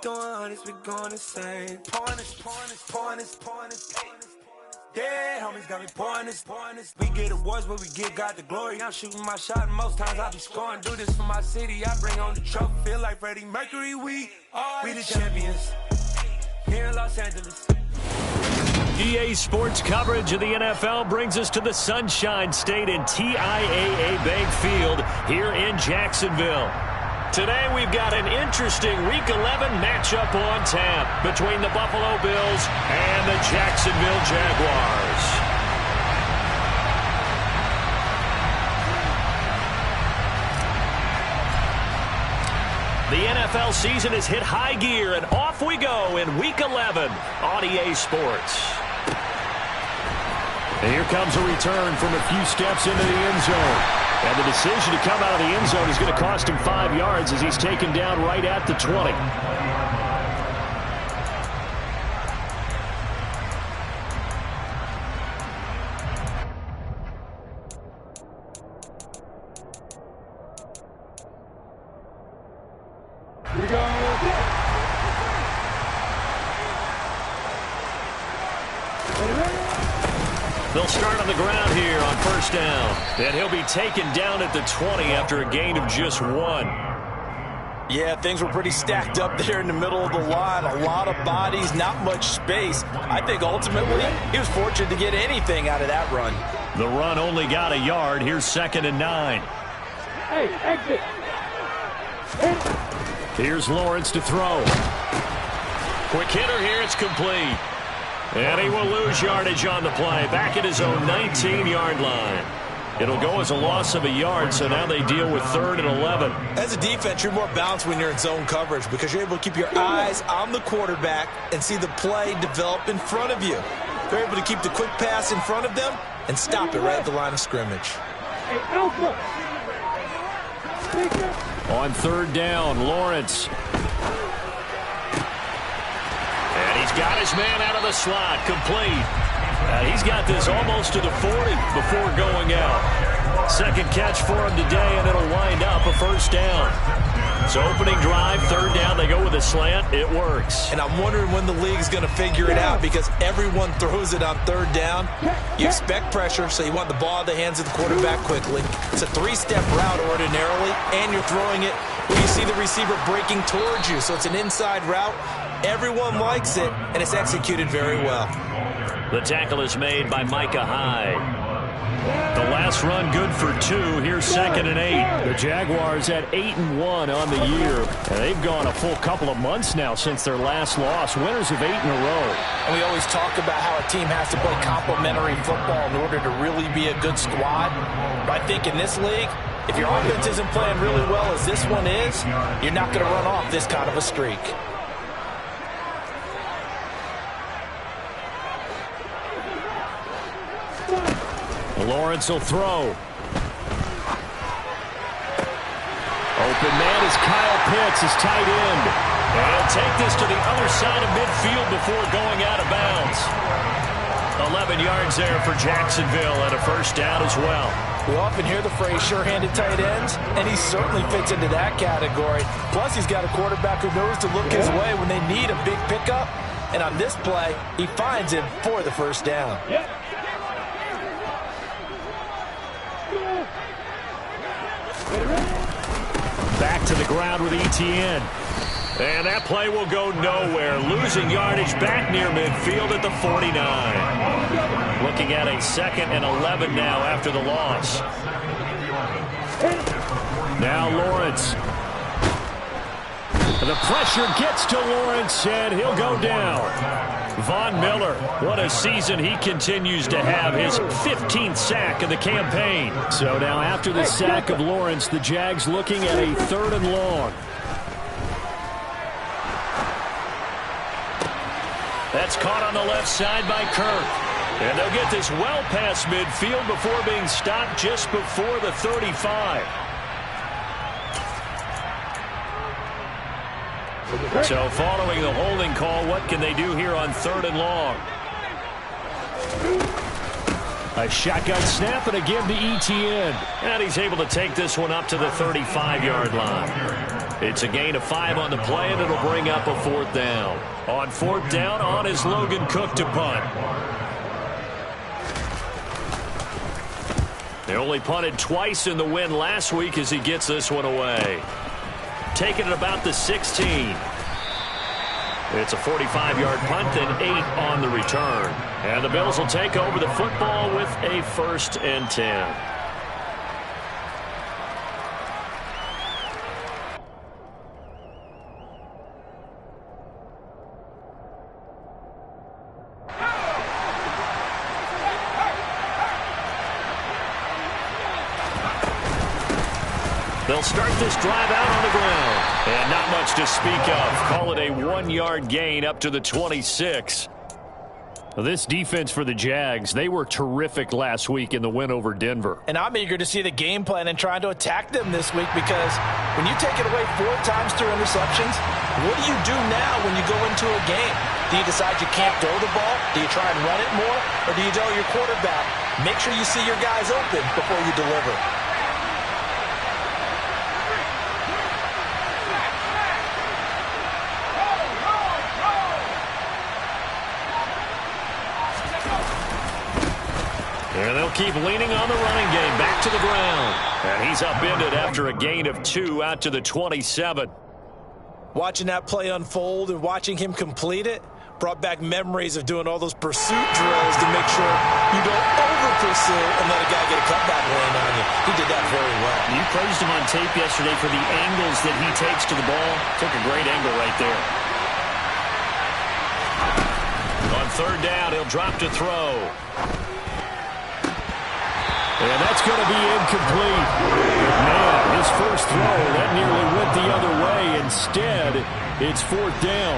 with the 100s, we going insane. Pointers. Yeah, homies got me pointers. We get awards, but we got the glory. I'm shooting my shot, and most times I be scoring. Do this for my city, I bring on the trophy. Feel like Freddie Mercury, we the champions here in Los Angeles. EA Sports coverage of the NFL brings us to the Sunshine State in TIAA Bank Field here in Jacksonville. Today we've got an interesting Week 11 matchup on tap between the Buffalo Bills and the Jacksonville Jaguars. The NFL season has hit high gear, and off we go in Week 11 on EA Sports. And here comes a return from a few steps into the end zone. And the decision to come out of the end zone is going to cost him 5 yards as he's taken down right at the 20. Here we go. They'll start on the ground here on first down. And he'll be taken down at the 20 after a gain of just 1. Yeah, things were pretty stacked up there in the middle of the line. A lot of bodies, not much space. I think ultimately he was fortunate to get anything out of that run. The run only got a yard. Here's 2nd and 9. Hey, exit. Here's Lawrence to throw. Quick hitter here. It's complete. And he will lose yardage on the play. Back at his own 19-yard line. It'll go as a loss of a yard, so now they deal with 3rd and 11. As a defense, you're more balanced when you're in zone coverage because you're able to keep your eyes on the quarterback and see the play develop in front of you. They're able to keep the quick pass in front of them and stop it right at the line of scrimmage. Hey, Alpha. On 3rd down, Lawrence. And he's got his man out of the slot, complete. He's got this almost to the 40 before going out. Second catch for him today, and it'll wind up a first down. So opening drive, 3rd down, they go with a slant. It works. And I'm wondering when the league's going to figure it out because everyone throws it on 3rd down. You expect pressure, so you want the ball in the hands of the quarterback quickly. It's a 3-step route ordinarily, and you're throwing it when you see the receiver breaking towards you. So it's an inside route. Everyone likes it, and it's executed very well. The tackle is made by Micah Hyde. The last run good for 2. Here's 2nd and 8. The Jaguars at 8-1 on the year. And they've gone a full couple of months now since their last loss. Winners of 8 in a row. And we always talk about how a team has to play complementary football in order to really be a good squad. But I think in this league, if your offense isn't playing really well as this one is, you're not going to run off this kind of a streak. Lawrence will throw. Open man is Kyle Pitts, his tight end. And he'll take this to the other side of midfield before going out of bounds. 11 yards there for Jacksonville and a first down as well. We often hear the phrase sure-handed tight ends, and he certainly fits into that category. Plus, he's got a quarterback who knows to look his way when they need a big pickup. And on this play, he finds him for the first down. Back to the ground with Etienne. And that play will go nowhere. Losing yardage back near midfield at the 49. Looking at a 2nd and 11 now after the loss. Now Lawrence. The pressure gets to Lawrence, and he'll go down. Von Miller, what a season he continues to have. His 15th sack of the campaign. So now after the sack of Lawrence, the Jags looking at a 3rd and long. That's caught on the left side by Kirk. And they'll get this well past midfield before being stopped just before the 35. So following the holding call, what can they do here on 3rd and long? A shotgun snap and again to Etienne. And he's able to take this one up to the 35-yard line. It's a gain of 5 on the play, and it'll bring up a 4th down. On 4th down, on is Logan Cook to punt. They only punted twice in the win last week as he gets this one away. Taking it about the 16. It's a 45-yard punt and 8 on the return. And the Bills will take over the football with a 1st and 10. They'll start this drive out on the ground. And not much to speak of. Call it a 1-yard gain up to the 26. Well, this defense for the Jags, they were terrific last week in the win over Denver. And I'm eager to see the game plan and trying to attack them this week, because when you take it away 4 times through interceptions, what do you do now when you go into a game? Do you decide you can't throw the ball? Do you try and run it more? Or do you tell your quarterback, make sure you see your guys open before you deliver? And they'll keep leaning on the running game back to the ground. And he's upended after a gain of 2 out to the 27. Watching that play unfold and watching him complete it brought back memories of doing all those pursuit drills to make sure you don't over-pursue and let a guy get a cutback lane on you. He did that very well. You praised him on tape yesterday for the angles that he takes to the ball. Took a great angle right there. On 3rd down, he'll drop to throw. And that's going to be incomplete. Man, his first throw, that nearly went the other way. Instead, it's 4th down.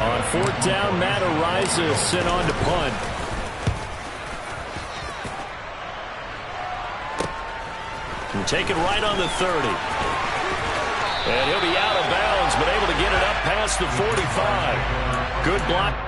On 4th down, Matt Ariza sent on to punt. And take it right on the 30. And he'll be out of bounds, but able to get it up past the 45. Good block.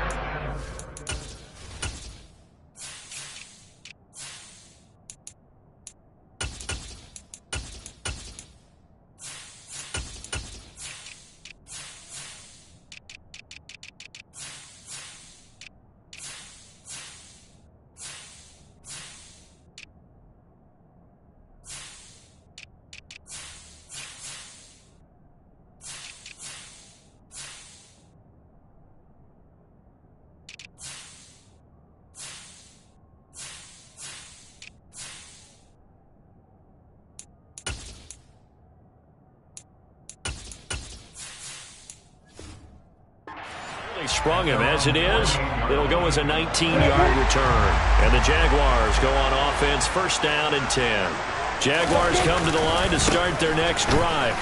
Sprung him as it is. It'll go as a 19-yard return. And the Jaguars go on offense, 1st down and 10. Jaguars come to the line to start their next drive.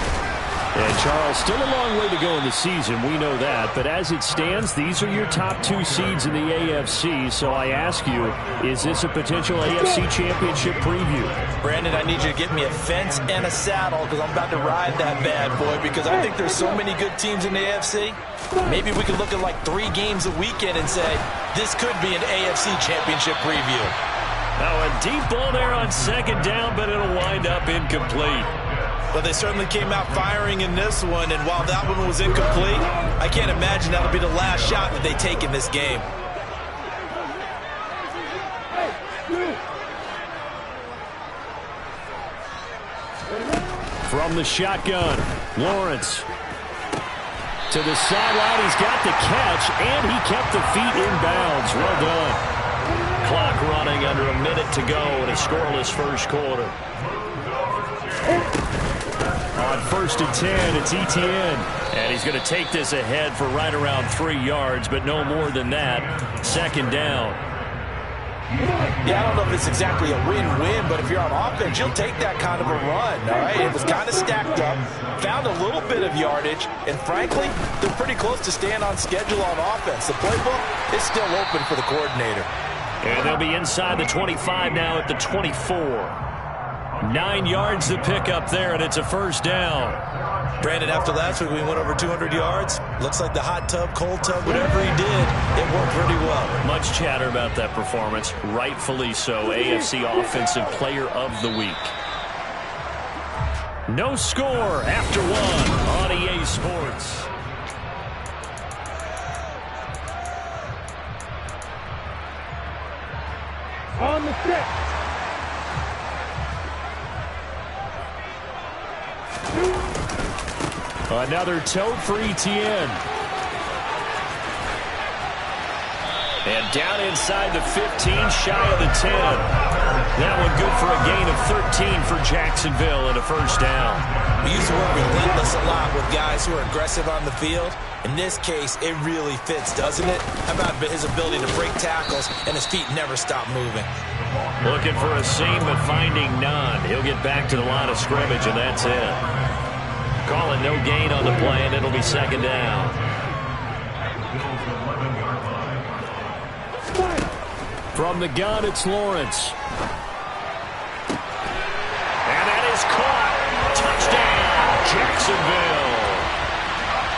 And Charles, still a long way to go in the season, we know that. But as it stands, these are your top 2 seeds in the AFC. So I ask you, is this a potential AFC championship preview? Brandon, I need you to get me a fence and a saddle, because I'm about to ride that bad boy, because I think there's so many good teams in the AFC. Maybe we could look at like 3 games a weekend and say, this could be an AFC championship preview. Now a deep ball there on 2nd down, but it'll wind up incomplete. But they certainly came out firing in this one, and while that one was incomplete, I can't imagine that'll be the last shot that they take in this game. From the shotgun, Lawrence to the sideline. He's got the catch, and he kept the feet in bounds. Well done. Clock running under a minute to go in a scoreless 1st quarter. On 1st and 10, it's Etienne. And he's going to take this ahead for right around 3 yards, but no more than that. 2nd down. Yeah, I don't know if it's exactly a win-win, but if you're on offense, you'll take that kind of a run, all right? It was kind of stacked up, found a little bit of yardage, and frankly, they're pretty close to staying on schedule on offense. The playbook is still open for the coordinator. And they'll be inside the 25 now at the 24. 9 yards to pick up there, and it's a 1st down. Brandon, after last week, we went over 200 yards. Looks like the hot tub, cold tub, whatever he did, it worked pretty well. Much chatter about that performance. Rightfully so. AFC Offensive Player of the Week. No score after one on EA Sports. On the set. Another tote for ETN. And down inside the 15, shy of the 10. That one good for a gain of 13 for Jacksonville and a first down. We use the word relentless a lot with guys who are aggressive on the field. In this case, it really fits, doesn't it? How about his ability to break tackles and his feet never stop moving? Looking for a seam, but finding none. He'll get back to the line of scrimmage, and that's it. Calling no gain on the play, and it'll be second down. From the gun, it's Lawrence. And that is caught. Touchdown, Jacksonville.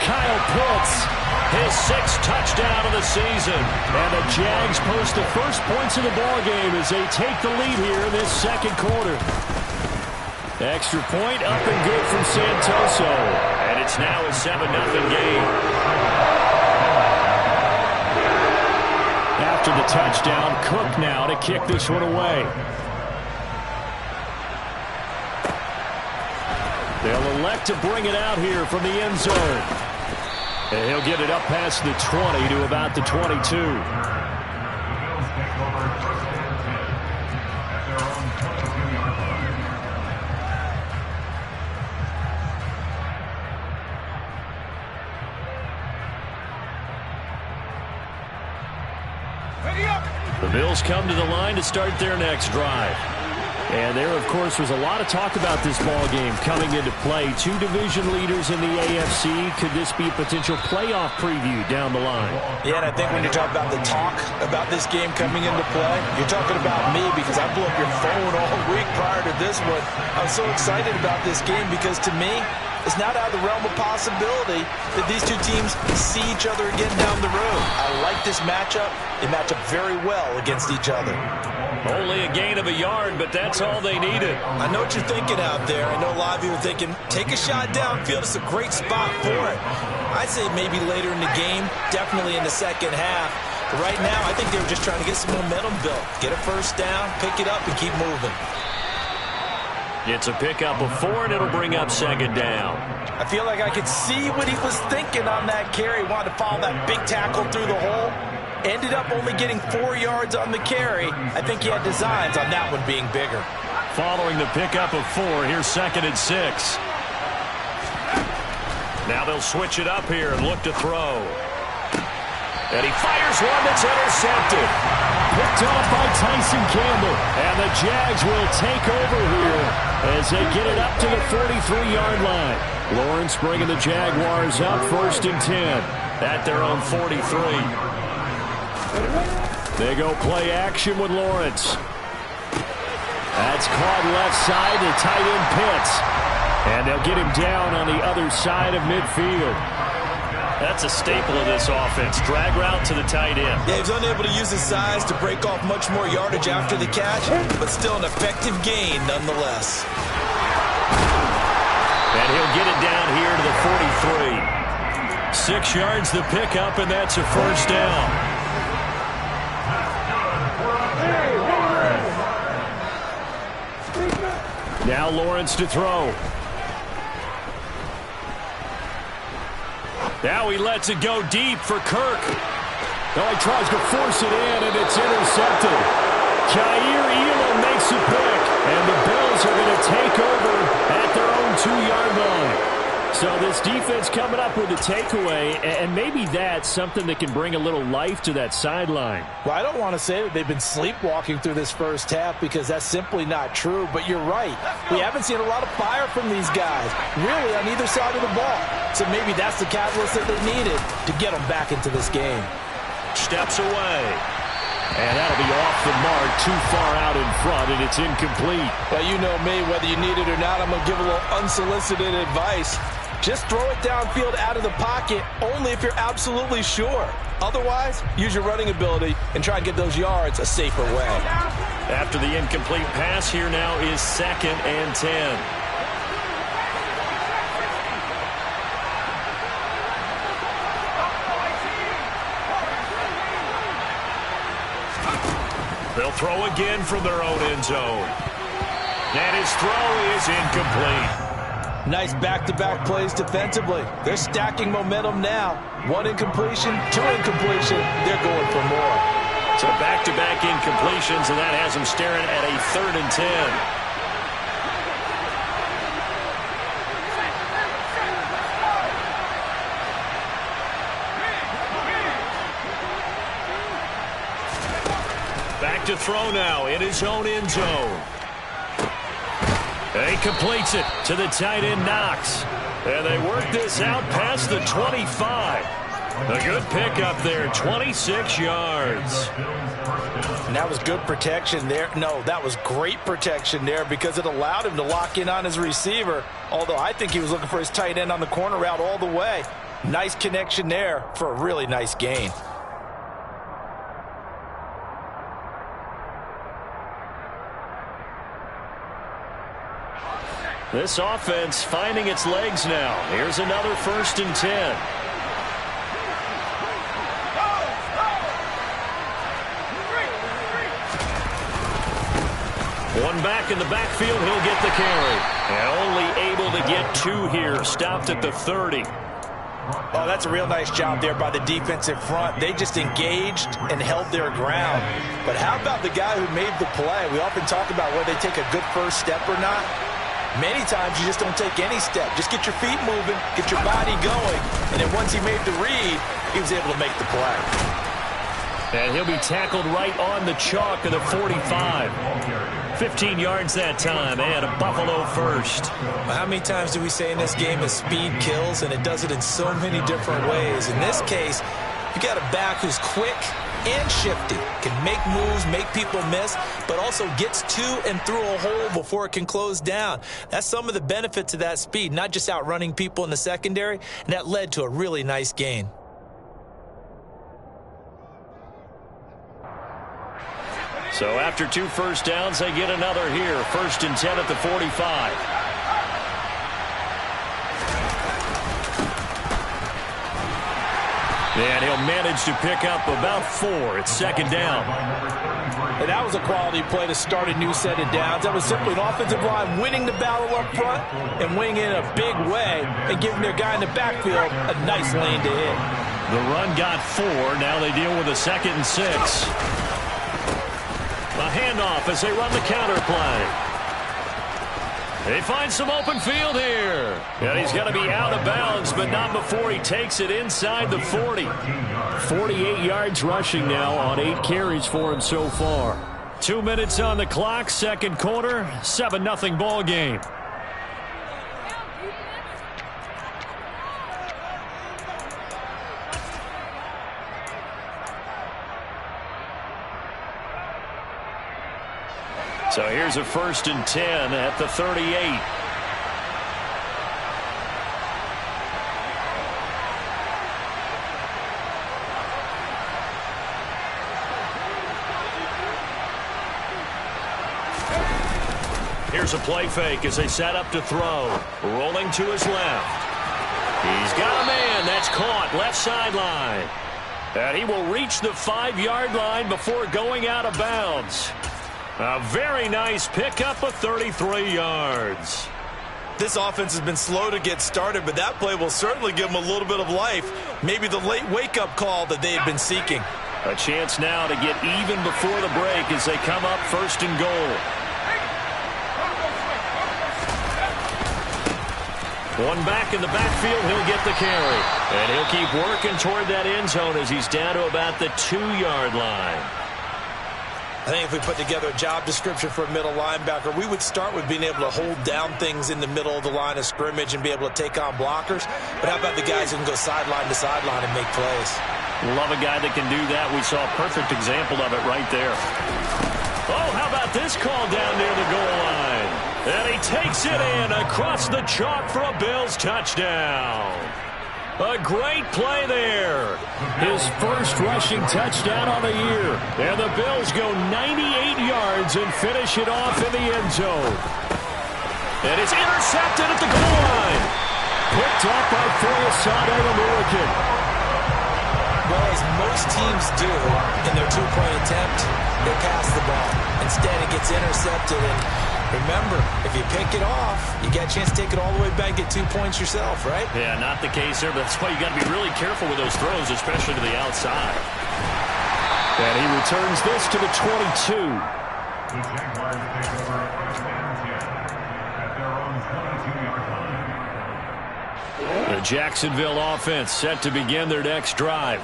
Kyle Pitts, his 6th touchdown of the season. And the Jags post the first points of the ballgame as they take the lead here in this second quarter. Extra point up and good from Santoso. And it's now a 7-0 game. After the touchdown, Cook now to kick this one away. They'll elect to bring it out here from the end zone. And he'll get it up past the 20 to about the 22. The Bills come to the line to start their next drive. And there, of course, was a lot of talk about this ball game coming into play. 2 division leaders in the AFC. Could this be a potential playoff preview down the line? Yeah, and I think when you talk about the talk about this game coming into play, you're talking about me because I blew up your phone all week prior to this one. I'm so excited about this game because to me, it's not out of the realm of possibility that these two teams see each other again down the road. I like this matchup. They match up very well against each other. Only a gain of a yard, but that's all they needed. I know what you're thinking out there. I know a lot of you are thinking, take a shot downfield. It's a great spot for it. I'd say maybe later in the game, definitely in the second half. But right now, I think they were just trying to get some momentum built. Get a first down, pick it up, and keep moving. It's a pickup of 4, and it'll bring up second down. I feel like I could see what he was thinking on that carry. Wanted to follow that big tackle through the hole. Ended up only getting 4 yards on the carry. I think he had designs on that one being bigger. Following the pickup of 4, here's 2nd and 6. Now they'll switch it up here and look to throw. And he fires one that's intercepted. Picked off by Tyson Campbell. And the Jags will take over here as they get it up to the 43-yard line. Lawrence bringing the Jaguars up 1st and 10 at their own 43. They go play action with Lawrence. That's caught left side to tight end Pitts. And they'll get him down on the other side of midfield. That's a staple of this offense. Drag route to the tight end. Yeah, he's unable to use his size to break off much more yardage after the catch, but still an effective gain nonetheless. And he'll get it down here to the 43. 6 yards the pickup, and that's a first down. Now Lawrence to throw. Now he lets it go deep for Kirk. Now he tries to force it in, and it's intercepted. Jair Elam makes a pick, and the Bills are going to take over at their own 2-yard line. So this defense coming up with a takeaway, and maybe that's something that can bring a little life to that sideline. Well, I don't want to say that they've been sleepwalking through this first half because that's simply not true, but you're right. We haven't seen a lot of fire from these guys, really, on either side of the ball. So maybe that's the catalyst that they needed to get them back into this game. Steps away. And that'll be off the mark, too far out in front, and it's incomplete. Well, you know me, whether you need it or not, I'm going to give a little unsolicited advice. Just throw it downfield out of the pocket only if you're absolutely sure. Otherwise, use your running ability and try and get those yards a safer way. After the incomplete pass, here now is 2nd and 10. They'll throw again from their own end zone. And his throw is incomplete. Nice back-to-back plays defensively. They're stacking momentum now. 1 incompletion, 2 incompletion. They're going for more. So back-to-back incompletions, and that has them staring at a 3rd and 10. Back to throw now in his own end zone. He completes it to the tight end, Knox. And they work this out past the 25. A good pickup there, 26 yards. And that was good protection there. No, that was great protection there because it allowed him to lock in on his receiver. Although I think he was looking for his tight end on the corner route all the way. Nice connection there for a really nice gain. This offense finding its legs now. Here's another 1st and 10. One back in the backfield, he'll get the carry. And only able to get 2 here. Stopped at the 30. Oh, that's a real nice job there by the defensive front. They just engaged and held their ground. But how about the guy who made the play? We often talk about whether they take a good first step or not. Many times you just don't take any step. Just get your feet moving, get your body going, and then once he made the read, he was able to make the play. And he'll be tackled right on the chalk of the 45. 15 yards that time, and a Buffalo first. Well, how many times do we say in this game that speed kills, and it does it in so many different ways? In this case, you got a back who's quick and shifty, can make moves, make people miss, but also gets to and through a hole before it can close down. That's some of the benefits of that speed, not just outrunning people in the secondary, and that led to a really nice gain. So after 2 first downs, they get another here. 1st and 10 at the 45. And he'll manage to pick up about 4. It's 2nd down. And that was a quality play to start a new set of downs. That was simply an offensive line winning the battle up front and winning in a big way and giving their guy in the backfield a nice lane to hit. The run got 4. Now they deal with a 2nd and 6. A handoff as they run the counter play. They find some open field here. And he's got to be out of bounds, but not before he takes it inside the 40. 48 yards rushing now on 8 carries for him so far. 2 minutes on the clock, 2nd quarter, 7-0 ball game. So here's a 1st and 10 at the 38. Here's a play fake as they set up to throw. Rolling to his left. He's got a man. That's caught. Left sideline. And he will reach the 5-yard line before going out of bounds. A very nice pickup of 33 yards. This offense has been slow to get started, but that play will certainly give them a little bit of life. Maybe the late wake-up call that they had been seeking. A chance now to get even before the break as they come up 1st and goal. One back in the backfield, he'll get the carry. And he'll keep working toward that end zone as he's down to about the 2-yard line. I think if we put together a job description for a middle linebacker, we would start with being able to hold down things in the middle of the line of scrimmage and be able to take on blockers. But how about the guys who can go sideline to sideline and make plays? Love a guy that can do that. We saw a perfect example of it right there. Oh, how about this call down near the goal line? And he takes it in across the chalk for a Bills touchdown. A great play there. His first rushing touchdown on the year. And the Bills go 98 yards and finish it off in the end zone. And it's intercepted at the goal line. Picked up by Foyesade, American. Well, as most teams do in their two-point attempt, they pass the ball. Instead, it gets intercepted. And remember, if you pick it off, you get a chance to take it all the way back and get 2 points yourself, right? Yeah, not the case there, but that's why you got to be really careful with those throws, especially to the outside. And he returns this to the 22. The Jaguars take over first and 10 at their own 22-yard line. The Jacksonville offense set to begin their next drive.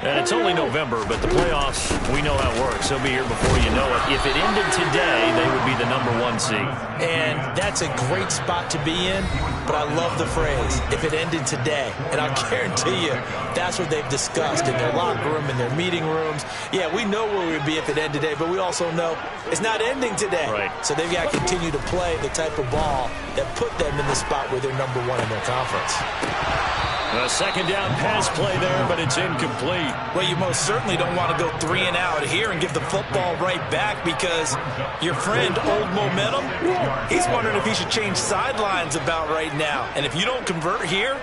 And it's only November, but the playoffs, we know how it works. They'll be here before you know it. If it ended today, they would be the #1 seed. And that's a great spot to be in, but I love the phrase, if it ended today. And I'll guarantee you, that's what they've discussed in their locker room, in their meeting rooms. Yeah, we know where we would be if it ended today, but we also know it's not ending today. Right. So they've got to continue to play the type of ball that put them in the spot where they're #1 in their conference. A second down pass play there, but it's incomplete. Well, you most certainly don't want to go 3 and out here and give the football right back because your friend, Old Momentum, he's wondering if he should change sidelines about right now. And if you don't convert here,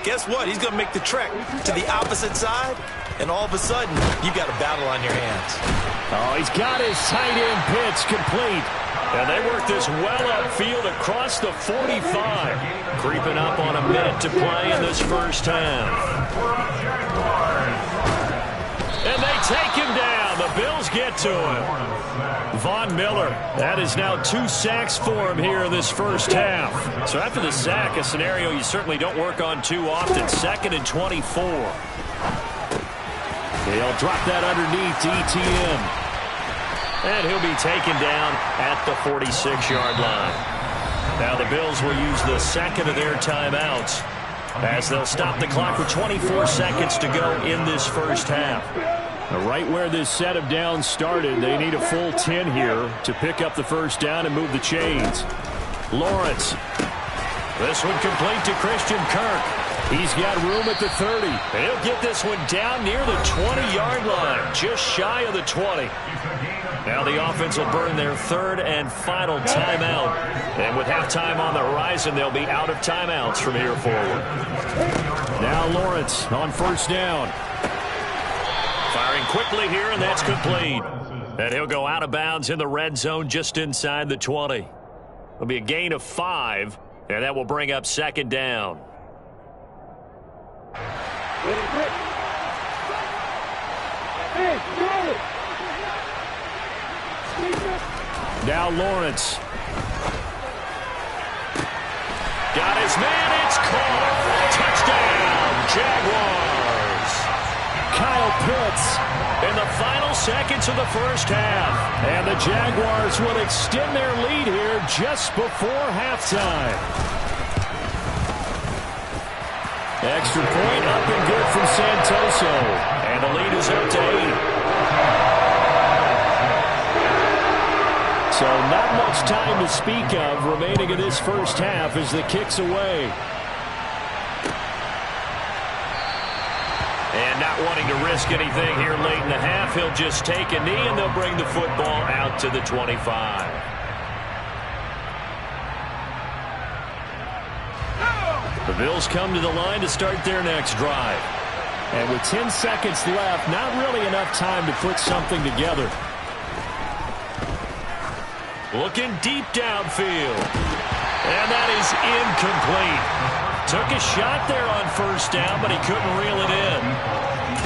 guess what? He's going to make the trek to the opposite side, and all of a sudden, you've got a battle on your hands. Oh, he's got his tight end pitch complete. And they work this well upfield across the 45. Creeping up on a minute to play in this first half. And they take him down. The Bills get to him. Von Miller, that is now 2 sacks for him here in this first half. So after the sack, a scenario you certainly don't work on too often. 2nd and 24. They'll drop that underneath to ETN. And he'll be taken down at the 46-yard line. Now the Bills will use the second of their timeouts as they'll stop the clock with 24 seconds to go in this first half. Right where this set of downs started, they need a full 10 here to pick up the first down and move the chains. Lawrence. This one complete to Christian Kirk. He's got room at the 30. He'll get this one down near the 20-yard line, just shy of the 20. Now the offense will burn their 3rd and final timeout. And with halftime on the horizon, they'll be out of timeouts from here forward. Now Lawrence on first down. Firing quickly here, and that's complete. And he'll go out of bounds in the red zone just inside the 20. It'll be a gain of 5, and that will bring up 2nd down. Now Lawrence. Got his man. It's caught. Touchdown, Jaguars. Kyle Pitts in the final seconds of the first half. And the Jaguars will extend their lead here just before halftime. Extra point up and good from Santoso. And the lead is up to 8. So not much time to speak of remaining in this first half as the kick's away. And not wanting to risk anything here late in the half, he'll just take a knee and they'll bring the football out to the 25. The Bills come to the line to start their next drive. And with 10 seconds left, not really enough time to put something together. Looking deep downfield. And that is incomplete. Took a shot there on first down, but he couldn't reel it in.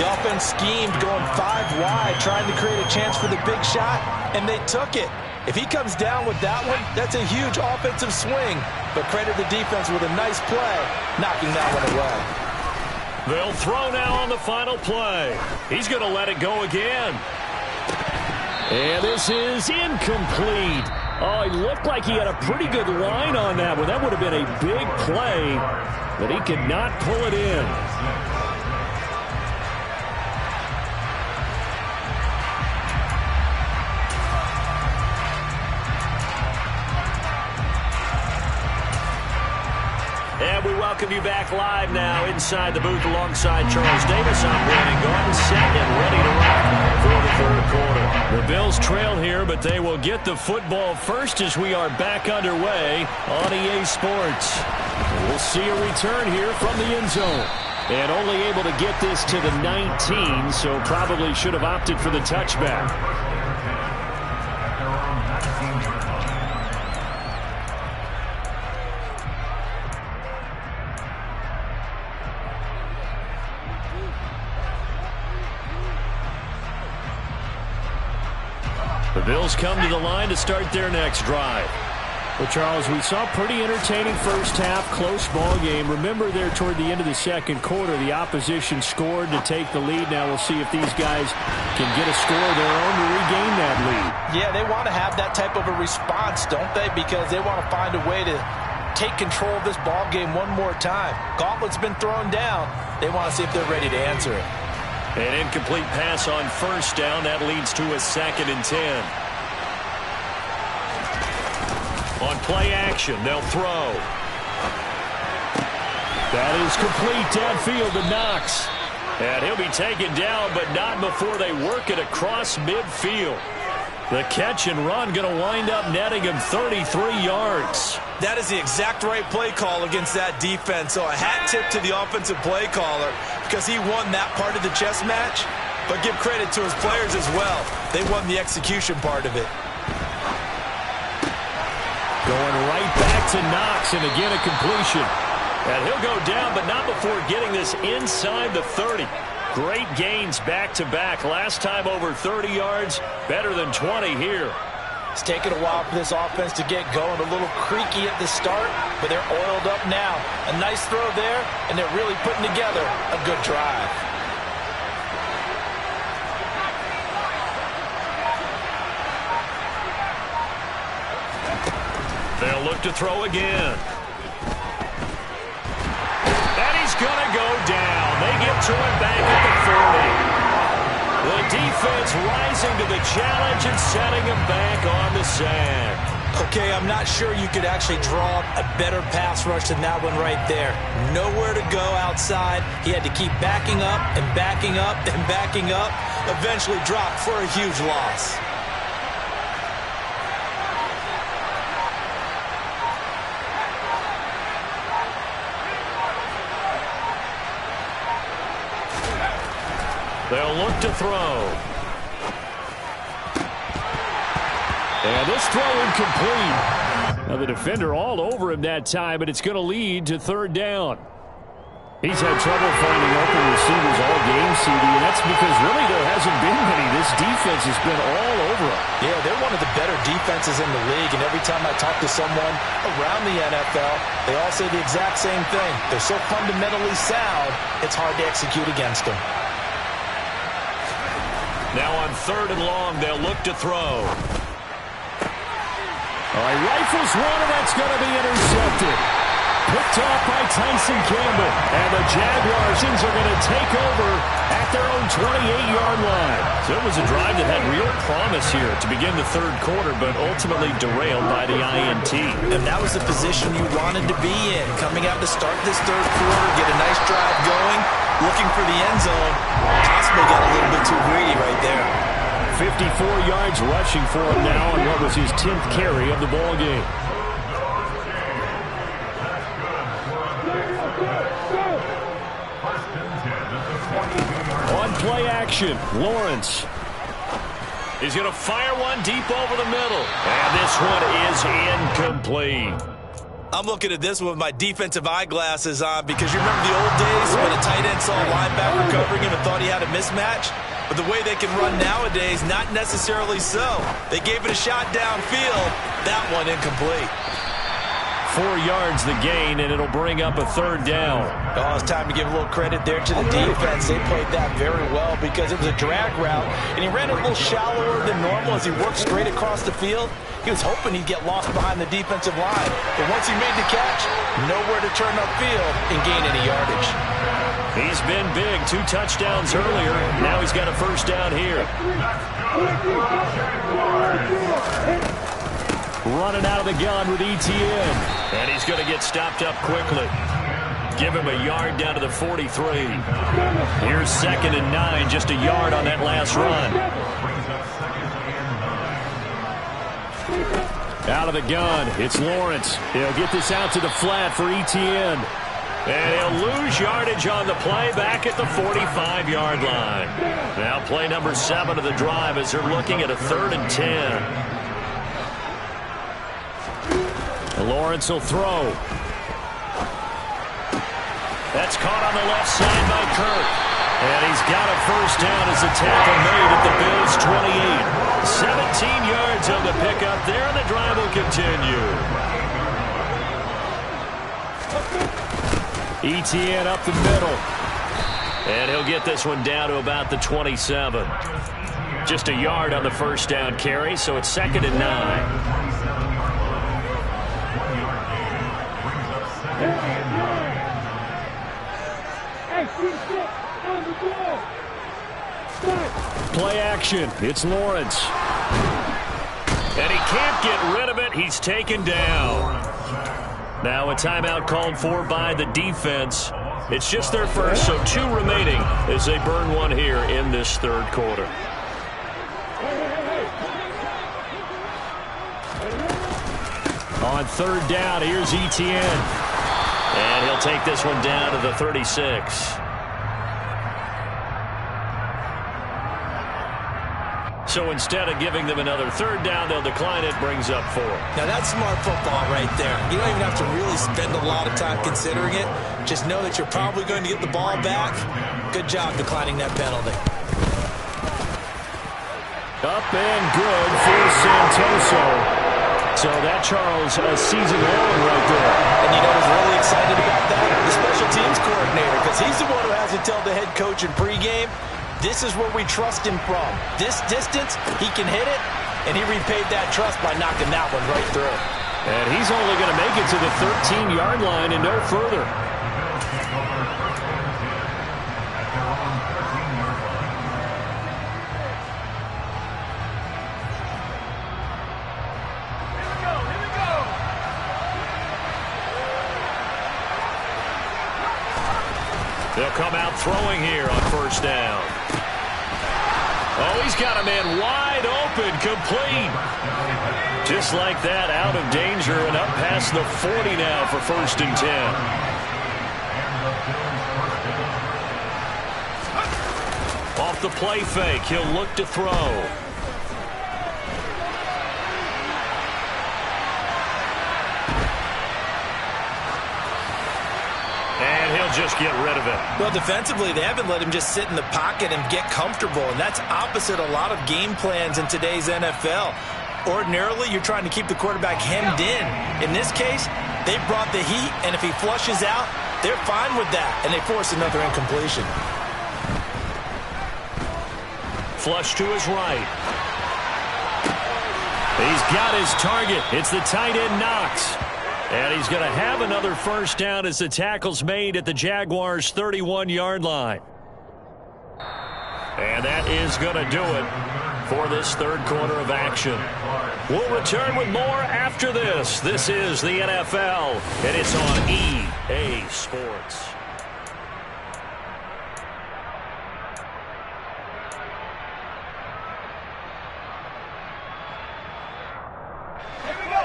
The offense schemed going 5 wide, trying to create a chance for the big shot, and they took it. If he comes down with that one, that's a huge offensive swing. But credit the defense with a nice play, knocking that one away. They'll throw now on the final play. He's going to let it go again. And this is incomplete. Oh, it looked like he had a pretty good line on that one. That would have been a big play, but he could not pull it in. And we welcome you back live now inside the booth alongside Charles Davis. I'm Brandon Gordon, set and ready to rock for the third quarter. The Bills trail here, but they will get the football first as we are back underway on EA Sports. We'll see a return here from the end zone. And only able to get this to the 19, so probably should have opted for the touchback. At their own 19-yard line. The Bills come to the line to start their next drive. Well, Charles, we saw pretty entertaining first half, close ball game. Remember there toward the end of the second quarter, the opposition scored to take the lead. Now we'll see if these guys can get a score of their own to regain that lead. Yeah, they want to have that type of a response, don't they? Because they want to find a way to take control of this ball game one more time. Gauntlet's been thrown down. They want to see if they're ready to answer it. An incomplete pass on first down. That leads to a 2nd and 10. On play action, they'll throw. That is complete downfield to Knox. And he'll be taken down, but not before they work it across midfield. The catch and run going to wind up netting him 33 yards. That is the exact right play call against that defense. So a hat tip to the offensive play caller because he won that part of the chess match. But give credit to his players as well. They won the execution part of it. Going right back to Knox, and again a completion. And he'll go down, but not before getting this inside the 30. Great gains back-to-back. Last time over 30 yards, better than 20 here. It's taken a while for this offense to get going. A little creaky at the start, but they're oiled up now. A nice throw there, and they're really putting together a good drive. They'll look to throw again. And he's going to go down. They get to him back at the 40. The defense rising to the challenge and setting him back on the sack. Okay, I'm not sure you could actually draw a better pass rush than that one right there. Nowhere to go outside. He had to keep backing up and backing up and backing up. Eventually dropped for a huge loss. They'll look to throw. And this throw incomplete. Now the defender all over him that time, but it's going to lead to 3rd down. He's had trouble finding open receivers all game, CD, and that's because really there hasn't been many. This defense has been all over him. Yeah, they're one of the better defenses in the league, and every time I talk to someone around the NFL, they all say the exact same thing. They're so fundamentally sound, it's hard to execute against them. Now on 3rd and long, they'll look to throw. All right, rifles one, and that's going to be intercepted. Picked off by Tyson Campbell. And the Jaguars are going to take over at their own 28-yard line. So it was a drive that had real promise here to begin the 3rd quarter, but ultimately derailed by the INT. And that was the position you wanted to be in. Coming out to start this 3rd quarter, get a nice drive going, looking for the end zone. Possibly got a little bit too greedy right there. 54 yards rushing for him now on what was his 10th carry of the ball game. On play action, Lawrence. He's going to fire one deep over the middle. And this one is incomplete. I'm looking at this one with my defensive eyeglasses on because you remember the old days when a tight end saw a linebacker covering him and thought he had a mismatch? But the way they can run nowadays, not necessarily so. They gave it a shot downfield. That one incomplete. 4 yards the gain, and it'll bring up a 3rd down. Oh, it's time to give a little credit there to the defense. They played that very well because it was a drag route, and he ran it a little shallower than normal as he worked straight across the field. He was hoping he'd get lost behind the defensive line. But once he made the catch, nowhere to turn upfield and gain any yardage. He's been big. 2 touchdowns earlier. Now he's got a 1st down here. Running out of the gun with ETN. And he's going to get stopped up quickly. Give him a yard down to the 43. Here's 2nd and 9. Just a yard on that last run. Out of the gun, it's Lawrence. He'll get this out to the flat for ETN. And he'll lose yardage on the play back at the 45-yard line. Now play number 7 of the drive as they're looking at a 3rd and 10. Lawrence will throw. That's caught on the left side by Kirk. And he's got a first down as a tackle made at the Bills' 28. 17 yards on the pickup there, and the drive will continue. Etienne up the middle. And he'll get this one down to about the 27. Just a yard on the first down carry, so it's 2nd and 9. Play action. It's Lawrence. And he can't get rid of it. He's taken down. Now a timeout called for by the defense. It's just their first, so 2 remaining as they burn one here in this 3rd quarter. On 3rd down, here's Etienne. And he'll take this one down to the 36. So instead of giving them another 3rd down, they'll decline it, brings up 4. Now that's smart football right there. You don't even have to really spend a lot of time considering it. Just know that you're probably going to get the ball back. Good job declining that penalty. Up and good for Santoso. So that, Charles, a season long right there. And you know who's really excited about that? The special teams coordinator, because he's the one who has to tell the head coach in pregame, this is where we trust him from. This distance, he can hit it, and he repaid that trust by knocking that one right through. And he's only going to make it to the 13-yard line and no further. They'll come out throwing here on 1st down. Oh, he's got a man wide open, complete. Just like that, out of danger and up past the 40 now for 1st and 10. Off the play fake, he'll look to throw. And he'll just get rid of it. Well, defensively, they haven't let him just sit in the pocket and get comfortable, and that's opposite a lot of game plans in today's NFL. Ordinarily, you're trying to keep the quarterback hemmed in. In this case, they brought the heat, and if he flushes out, they're fine with that, and they force another incompletion. Flush to his right. He's got his target. It's the tight end Knox. And he's going to have another first down as the tackle's made at the Jaguars' 31-yard line. And that is going to do it for this 3rd quarter of action. We'll return with more after this. This is the NFL, and it's on EA Sports.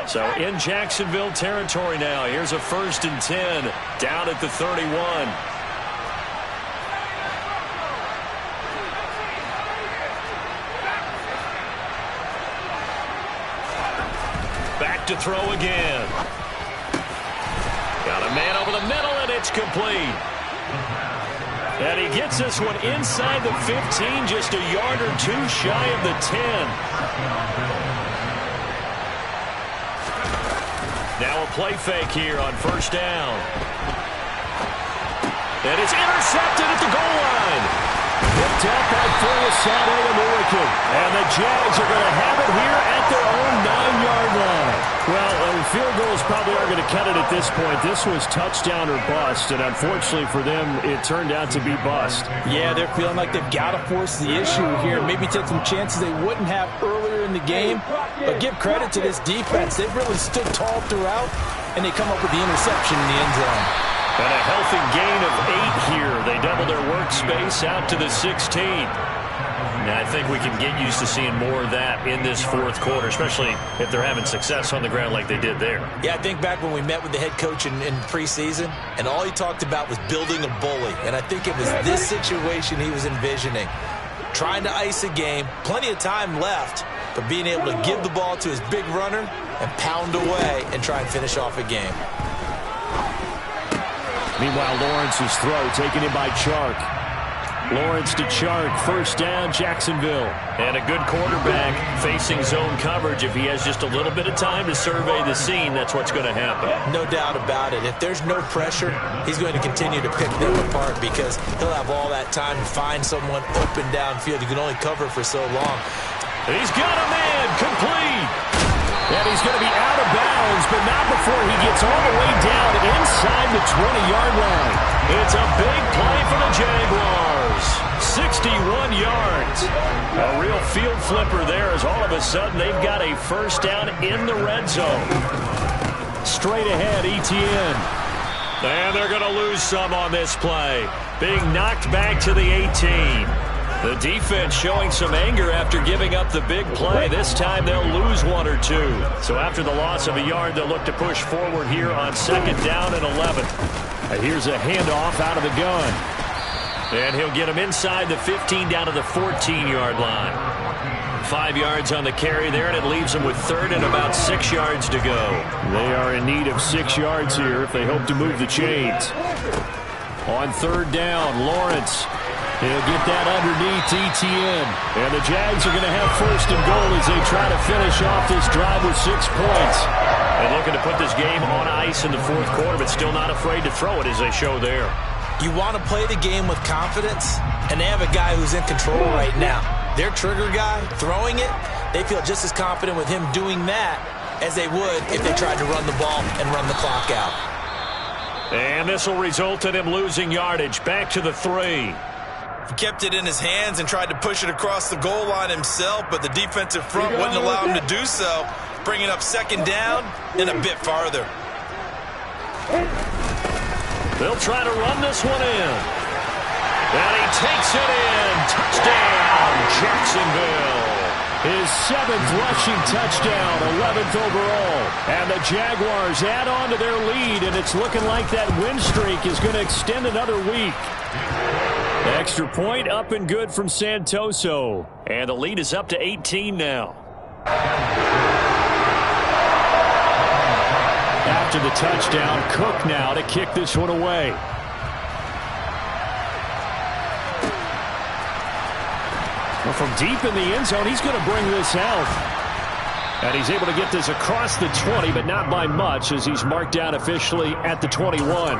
So in Jacksonville territory now. Here's a 1st and 10 down at the 31. Back to throw again. Got a man over the middle, and it's complete. And he gets this one inside the 15, just a yard or 2 shy of the 10. Now a play fake here on 1st down. And it's intercepted at the goal line. Picked up by Foyesade American. And the Jags are going to have it here at their own 9-yard line. Well, field goals probably are going to cut it at this point. This was touchdown or bust, and unfortunately for them, it turned out to be bust. Yeah, they're feeling like they've got to force the issue here. Maybe take some chances they wouldn't have earlier in the game. But give credit to this defense. They've really stood tall throughout, and they come up with the interception in the end zone. And a healthy gain of 8 here. They double their workspace out to the 16. And I think we can get used to seeing more of that in this fourth quarter, especially if they're having success on the ground like they did there. Yeah, I think back when we met with the head coach in preseason, and all he talked about was building a bully. And I think it was this situation he was envisioning. Trying to ice a game, plenty of time left, but being able to give the ball to his big runner and pound away and try and finish off a game. Meanwhile, Lawrence's throw taken in by Chark. Lawrence to Chark, first down, Jacksonville. And a good quarterback facing zone coverage. If he has just a little bit of time to survey the scene, that's what's going to happen. No doubt about it. If there's no pressure, he's going to continue to pick them apart because he'll have all that time to find someone open downfield. You can only cover for so long. He's got a man, complete. And he's going to be out of bounds, but not before he gets all the way down inside the 20-yard line. It's a big play for the Jaguars. 61 yards. A real field flipper there as all of a sudden they've got a first down in the red zone. Straight ahead, Etienne. And they're going to lose some on this play. Being knocked back to the 18. The defense showing some anger after giving up the big play. This time they'll lose one or two. So after the loss of a yard, they'll look to push forward here on second down and 11. Here's a handoff out of the gun. And he'll get him inside the 15 down to the 14-yard line. 5 yards on the carry there, and it leaves them with third and about 6 yards to go. They are in need of 6 yards here if they hope to move the chains. On third down, Lawrence. He'll get that underneath Etienne. And the Jags are going to have first and goal as they try to finish off this drive with 6 points. And looking to put this game on ice in the fourth quarter, but still not afraid to throw it as they show there. You want to play the game with confidence, and they have a guy who's in control right now. Their trigger guy, throwing it, they feel just as confident with him doing that as they would if they tried to run the ball and run the clock out. And this will result in him losing yardage. Back to the 3. He kept it in his hands and tried to push it across the goal line himself, but the defensive front wouldn't allow him to do so, bringing up second down and a bit farther. They'll try to run this one in. And he takes it in. Touchdown, Jacksonville. His 7th rushing touchdown, 11th overall. And the Jaguars add on to their lead, and it's looking like that win streak is going to extend another week. Extra point up and good from Santoso. And the lead is up to 18 now. After the touchdown, Cook now to kick this one away. Well, from deep in the end zone, he's going to bring this out. And he's able to get this across the 20, but not by much as he's marked down officially at the 21.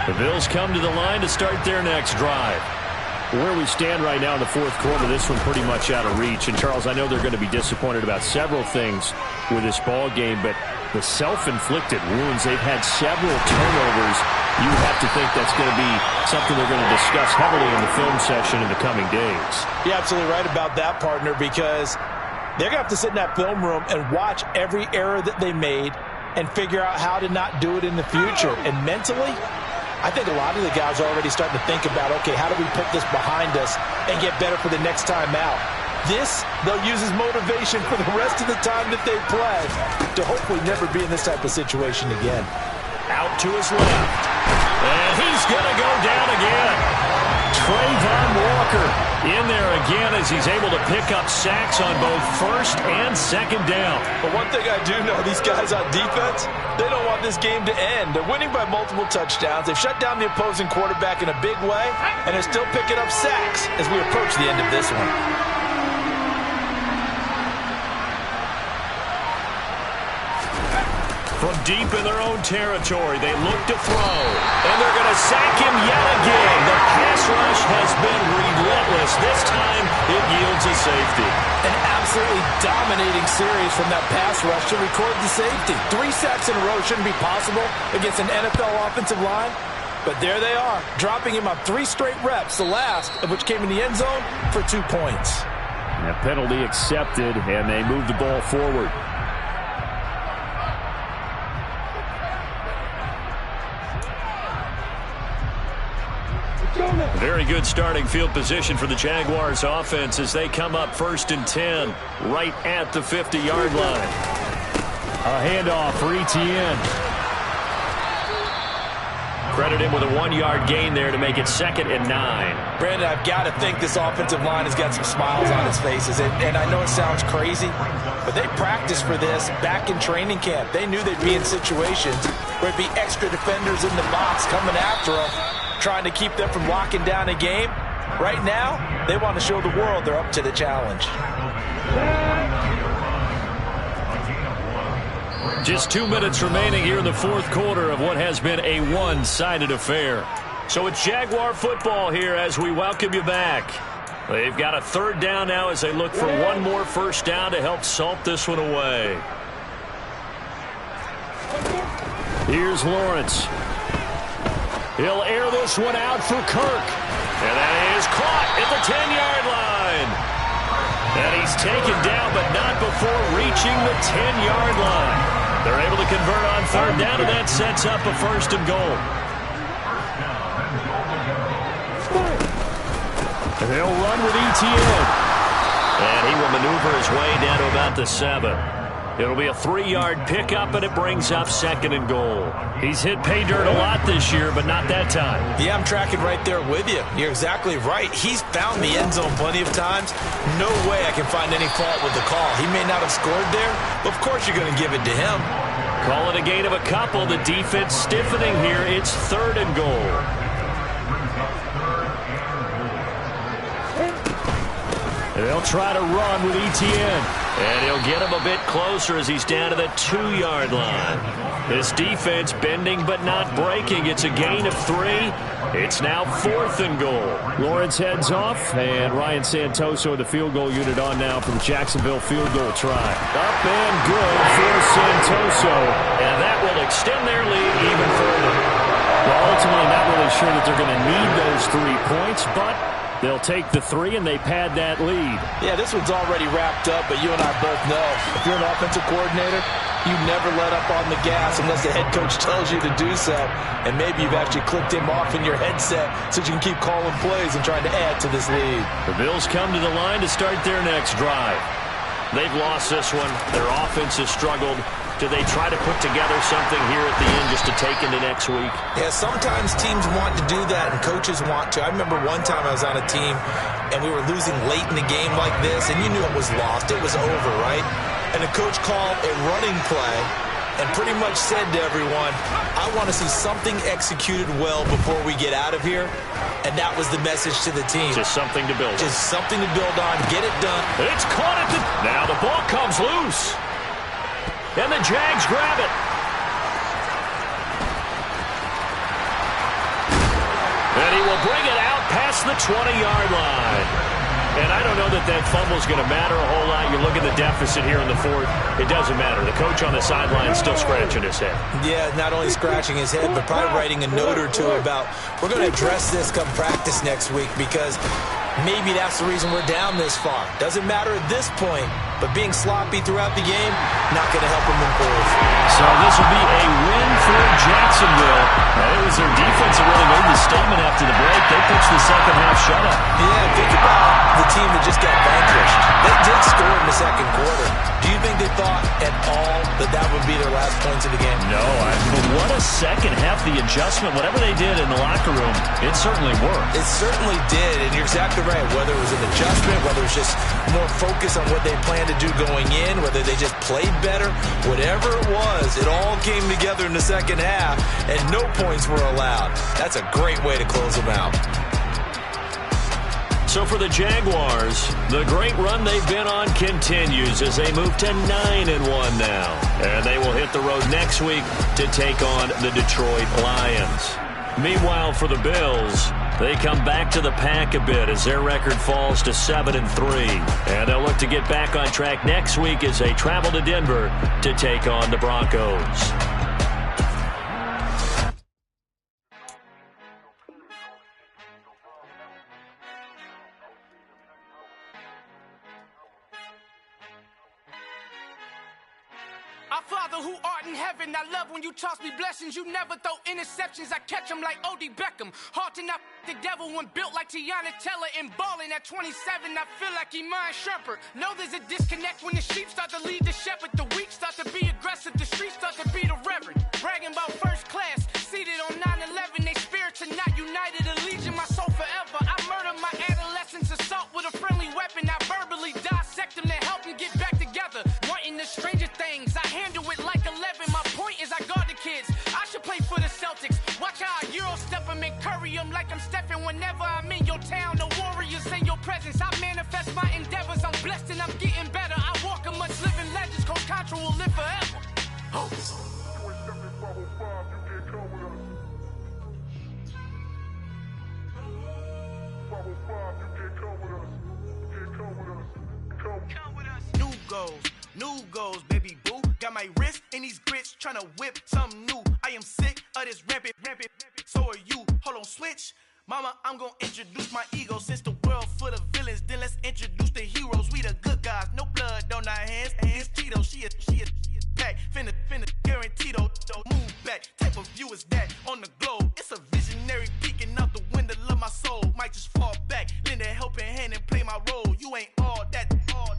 The Bills come to the line to start their next drive. Where we stand right now in the fourth quarter, this one pretty much out of reach. And, Charles, I know they're going to be disappointed about several things with this ball game, but the self-inflicted wounds, they've had several turnovers. You have to think that's going to be something they're going to discuss heavily in the film session in the coming days. You're absolutely right about that, partner, because they're going to have to sit in that film room and watch every error that they made and figure out how to not do it in the future. And mentally, I think a lot of the guys are already starting to think about, okay, how do we put this behind us and get better for the next time out? This, they'll use as motivation for the rest of the time that they play to hopefully never be in this type of situation again. Out to his left. And he's going to go down again. Trayvon Walker in there again as he's able to pick up sacks on both first and second down. But one thing I do know, these guys on defense, they don't want this game to end. They're winning by multiple touchdowns. They've shut down the opposing quarterback in a big way, and they're still picking up sacks as we approach the end of this one. From deep in their own territory, they look to throw. And they're going to sack him yet again. The pass rush has been relentless. This time, it yields a safety. An absolutely dominating series from that pass rush to record the safety. 3 sacks in a row shouldn't be possible against an NFL offensive line. But there they are, dropping him on 3 straight reps, the last of which came in the end zone for 2 points. And a penalty accepted, and they move the ball forward. Very good starting field position for the Jaguars offense as they come up 1st and 10 right at the 50-yard line. A handoff for Etienne. Credit him with a 1-yard gain there to make it 2nd and 9. Brandon, I've got to think this offensive line has got some smiles on its faces. And I know it sounds crazy, but they practiced for this back in training camp. They knew they'd be in situations where it'd be extra defenders in the box coming after them, trying to keep them from locking down a game. Right now, they want to show the world they're up to the challenge. Just 2 minutes remaining here in the 4th quarter of what has been a one-sided affair. So it's Jaguar football here as we welcome you back. They've got a 3rd down now as they look for one more 1st down to help salt this one away. Here's Lawrence. He'll air this one out for Kirk. And that is caught at the 10-yard line. And he's taken down, but not before reaching the 10-yard line. They're able to convert on 3rd down, and that sets up a 1st and goal. They'll run with Etienne. And he will maneuver his way down to about the 7. It'll be a 3-yard pickup, and it brings up 2nd and goal. He's hit pay dirt a lot this year, but not that time. Yeah, I'm tracking right there with you. You're exactly right. He's found the end zone plenty of times. No way I can find any fault with the call. He may not have scored there, but of course you're going to give it to him. Call it a gain of a couple. The defense stiffening here. It's 3rd and goal. They'll try to run with Etienne. And he'll get him a bit closer as he's down to the 2-yard line. This defense bending but not breaking. It's a gain of 3. It's now 4th and goal. Lawrence heads off, and Ryan Santoso, the field goal unit, on now for the Jacksonville field goal try. Up and good for Santoso. And that will extend their lead even further. Well, ultimately, not really sure that they're going to need those 3 points, but they'll take the 3, and they pad that lead. Yeah, this one's already wrapped up, but you and I both know if you're an offensive coordinator, you never let up on the gas unless the head coach tells you to do so. And maybe you've actually clicked him off in your headset so you can keep calling plays and trying to add to this lead. The Bills come to the line to start their next drive. They've lost this one. Their offense has struggled. Do they try to put together something here at the end just to take into next week? Yeah, sometimes teams want to do that and coaches want to. I remember one time I was on a team and we were losing late in the game like this, and you knew it was lost. It was over, right? And the coach called a running play and pretty much said to everyone, I want to see something executed well before we get out of here. And that was the message to the team. Just something to build on. Just something to build on. Get it done. It's caught at the... Now the ball comes loose. And the Jags grab it. And he will bring it out past the 20-yard line. And I don't know that that fumble is going to matter a whole lot. You look at the deficit here in the 4th. It doesn't matter. The coach on the sideline is still scratching his head. Yeah, not only scratching his head, but probably writing a note or two about, we're going to address this come practice next week because maybe that's the reason we're down this far. Doesn't matter at this point, but being sloppy throughout the game, not going to help them improve. So this will be a win for Jacksonville. And it was their defense that really made the statement after the break. They pitched the second half shutout. Yeah, think about the team that just got vanquished. They did score in the 2nd quarter. Do you think they thought at all that that would be their last points of the game? No, but what a second half. The adjustment, whatever they did in the locker room, it certainly worked. It certainly did, and you're exactly right. Whether it was an adjustment, whether it was just more focus on what they planned to do going in, whether they just played better, whatever it was, it all came together in the 2nd half, and no points were allowed. That's a great way to close them out. So for the Jaguars, the great run they've been on continues as they move to 9-1 now. And they will hit the road next week to take on the Detroit Lions. Meanwhile, for the Bills, they come back to the pack a bit as their record falls to 7-3. And they'll look to get back on track next week as they travel to Denver to take on the Broncos. Our Father Father who art in heaven, I love when you toss me blessings. You never throw interceptions, I catch them like O.D. Beckham. Hard to not the devil when built like Tiana Teller and balling at 27. I feel like Iman Shumpert. Know there's a disconnect when the sheep start to lead the shepherd. The weak start to be aggressive, the streets start to be the reverend. Bragging about first class, seated on 9/11. They spirits are not united, a legion, my soul forever. I murder my adolescence, assault with a friendly weapon. I verbally dissect them to help them get back together. Wanting the stranger things, I handle it like 11. My point is I guard the kids. I should play for the Celtics. Watch how I Euro step them and curry them like I'm stepping. Whenever I'm in your town, the Warriors in your presence. I manifest my endeavors. I'm blessed and I'm getting better. I walk amongst living legends. Coach Contra will live forever. Oh. New goals, baby boo. Got my wrist in these grits, tryna whip something new. I am sick of this rampant. So are you. Hold on, switch. Mama, I'm gonna introduce my ego. Since the world full of villains, then let's introduce the heroes. We the good guys, no blood on our hands. It's Tito, she is pack. Finna, guaranteed, don't move back. Type of view is that on the globe? It's a visionary peeking out the window of my soul. Might just fall back, lend a helping hand and play my role. You ain't all that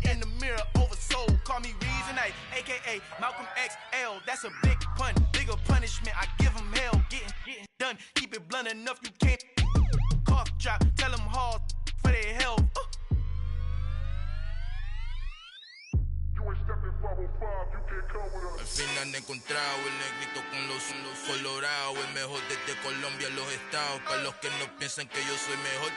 in the mirror oversold. Call me Reason A, aka Malcolm XL. That's a big pun, bigger punishment. I give him hell, getting done. Keep it blunt enough, you can't cough drop. Tell them hard for their health. Al fin han encontrado el negrito con los colorados, el mejor desde Colombia a los estados. Para los que no piensan que yo soy mejor,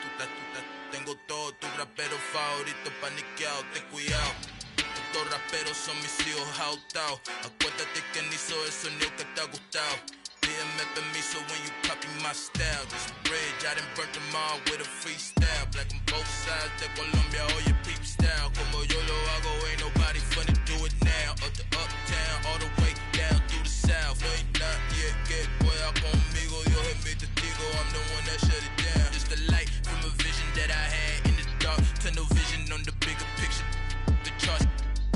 tengo todo, tu rapero favorito paniqueado, ten cuidado. Estos raperos son mis hijos jautados. Acuérdate que ni hizo el sonido que te ha gustado. Pídeme permiso when you copy my style. This bridge, I done burnt them all with a freestyle. Black on both sides de Colombia, oye peep style. Como yo lo hago, ain't nobody finna do it now. Up to uptown, all the way down through the south. No hay nadie que pueda conmigo, Dios es mi testigo. I'm the one that shut it down. Just the light from a vision that I had in the dark. Tunnel vision on the bigger picture. The charts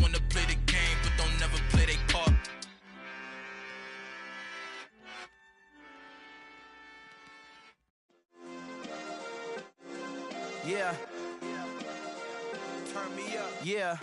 wanna play the game, but don't never play their part. Yeah. Turn me up. Yeah.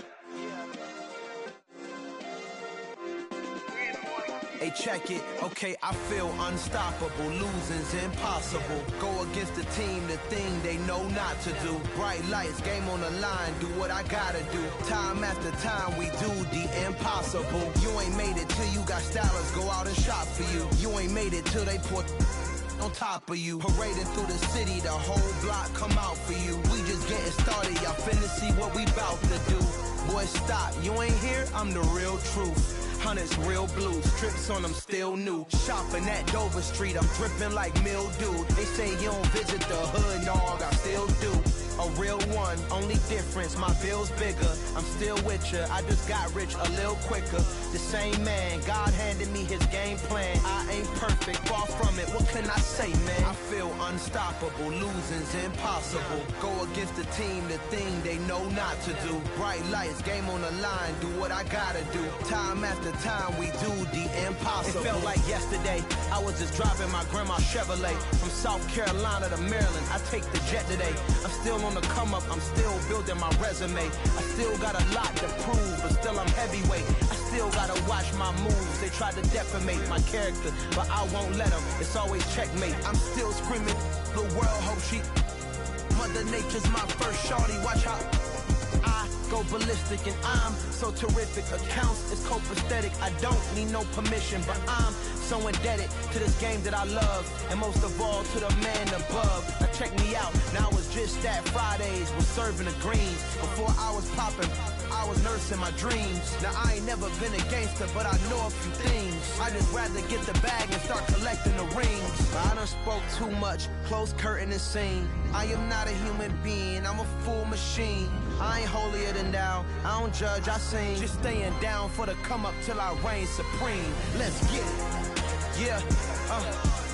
Hey, check it. Okay, I feel unstoppable. Losing's impossible. Go against the team, the thing they know not to do. Bright lights, game on the line. Do what I gotta do. Time after time, we do the impossible. You ain't made it till you got stylers go out and shop for you. You ain't made it till they put on top of you. Parading through the city, the whole block come out for you. We just getting started, y'all finna see what we bout to do. Boy, stop, you ain't here, I'm the real truth. Hunters, real blue, strips on them still new. Shopping at Dover Street, I'm dripping like mildew. They say you don't visit the hood, dog, I still do. A real one, only difference, my bill's bigger. I'm still with ya, I just got rich a little quicker. The same man, God handed me his game plan. I ain't perfect, far from it, what can I say, man? I feel unstoppable, losing's impossible. Go against the team, the thing they know not to do. Bright lights, game on the line, do what I gotta do. Time after time, we do the impossible. It felt like yesterday, I was just driving my grandma's Chevrolet. From South Carolina to Maryland, I take the jet today. I'm still on the come up, I'm still building my resume. I still got a lot to prove, but still I'm heavyweight. I still gotta watch my moves. They try to defamate my character, but I won't let them. It's always checkmate. I'm still screaming, the world hope she. Mother Nature's my first shorty. Watch how I go ballistic, and I'm so terrific. Accounts is copacetic. I don't need no permission, but I'm so indebted to this game that I love, and most of all to the man above. Now check me out. Now it's just that Fridays was serving the greens. Before I was popping, I was nursing my dreams. Now I ain't never been a gangster, but I know a few things. I just rather get the bag and start collecting the rings. I done spoke too much, close curtain and scene. I am not a human being, I'm a full machine. I ain't holier than thou, I don't judge, I sing. Just staying down for the come up till I reign supreme. Let's get it. Yeah,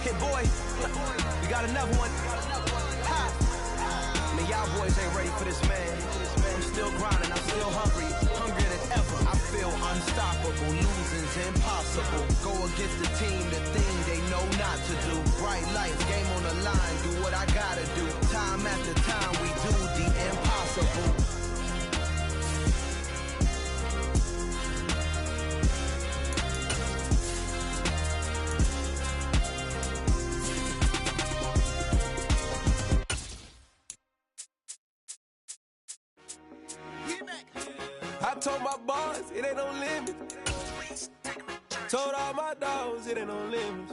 hit boy, we got another one. Ha. Man, y'all boys ain't ready for this, man. I'm still grinding, I'm still hungry, hungrier than ever. I feel real unstoppable. Losing's impossible. Go against the team, the thing they know not to do. Bright lights, game on the line, do what I gotta do. Time after time, we do the impossible. I told my boys, it ain't no limit. Told all my dogs, it ain't no limit.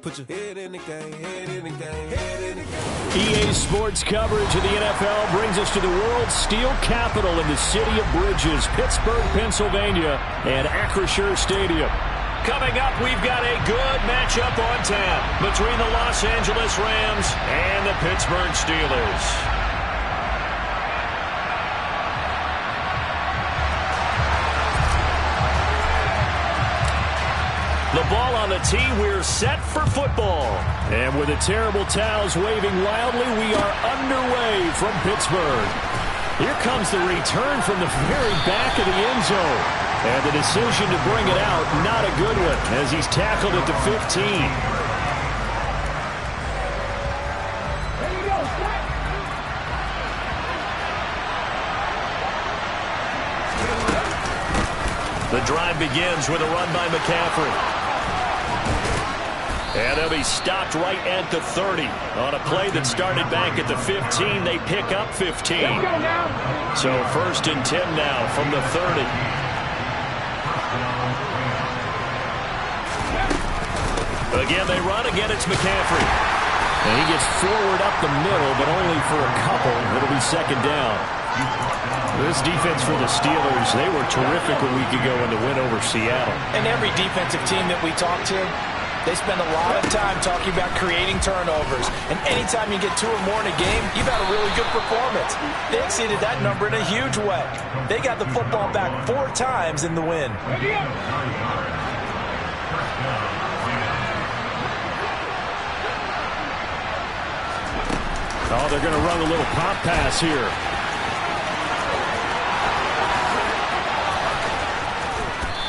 Put your head in the game, head in the game, head in the game. EA Sports coverage of the NFL brings us to the world's steel capital in the city of Bridges, Pittsburgh, Pennsylvania, and Acrisure Stadium. Coming up, we've got a good matchup on tap between the Los Angeles Rams and the Pittsburgh Steelers. The ball on the tee, we're set for football. And with the terrible towels waving wildly, we are underway from Pittsburgh. Here comes the return from the very back of the end zone. And the decision to bring it out, not a good one, as he's tackled at the 15. The drive begins with a run by McCaffrey. And they'll be stopped right at the 30. On a play that started back at the 15, they pick up 15. So 1st and 10 now from the 30. Again, they run. Again, it's McCaffrey. And he gets forward up the middle, but only for a couple. It'll be 2nd down. This defense for the Steelers, they were terrific a week ago in the win over Seattle. And every defensive team that we talk to, they spend a lot of time talking about creating turnovers. And anytime you get 2 or more in a game, you've had a really good performance. They exceeded that number in a huge way. They got the football back 4 times in the win. Oh, they're going to run a little pop pass here.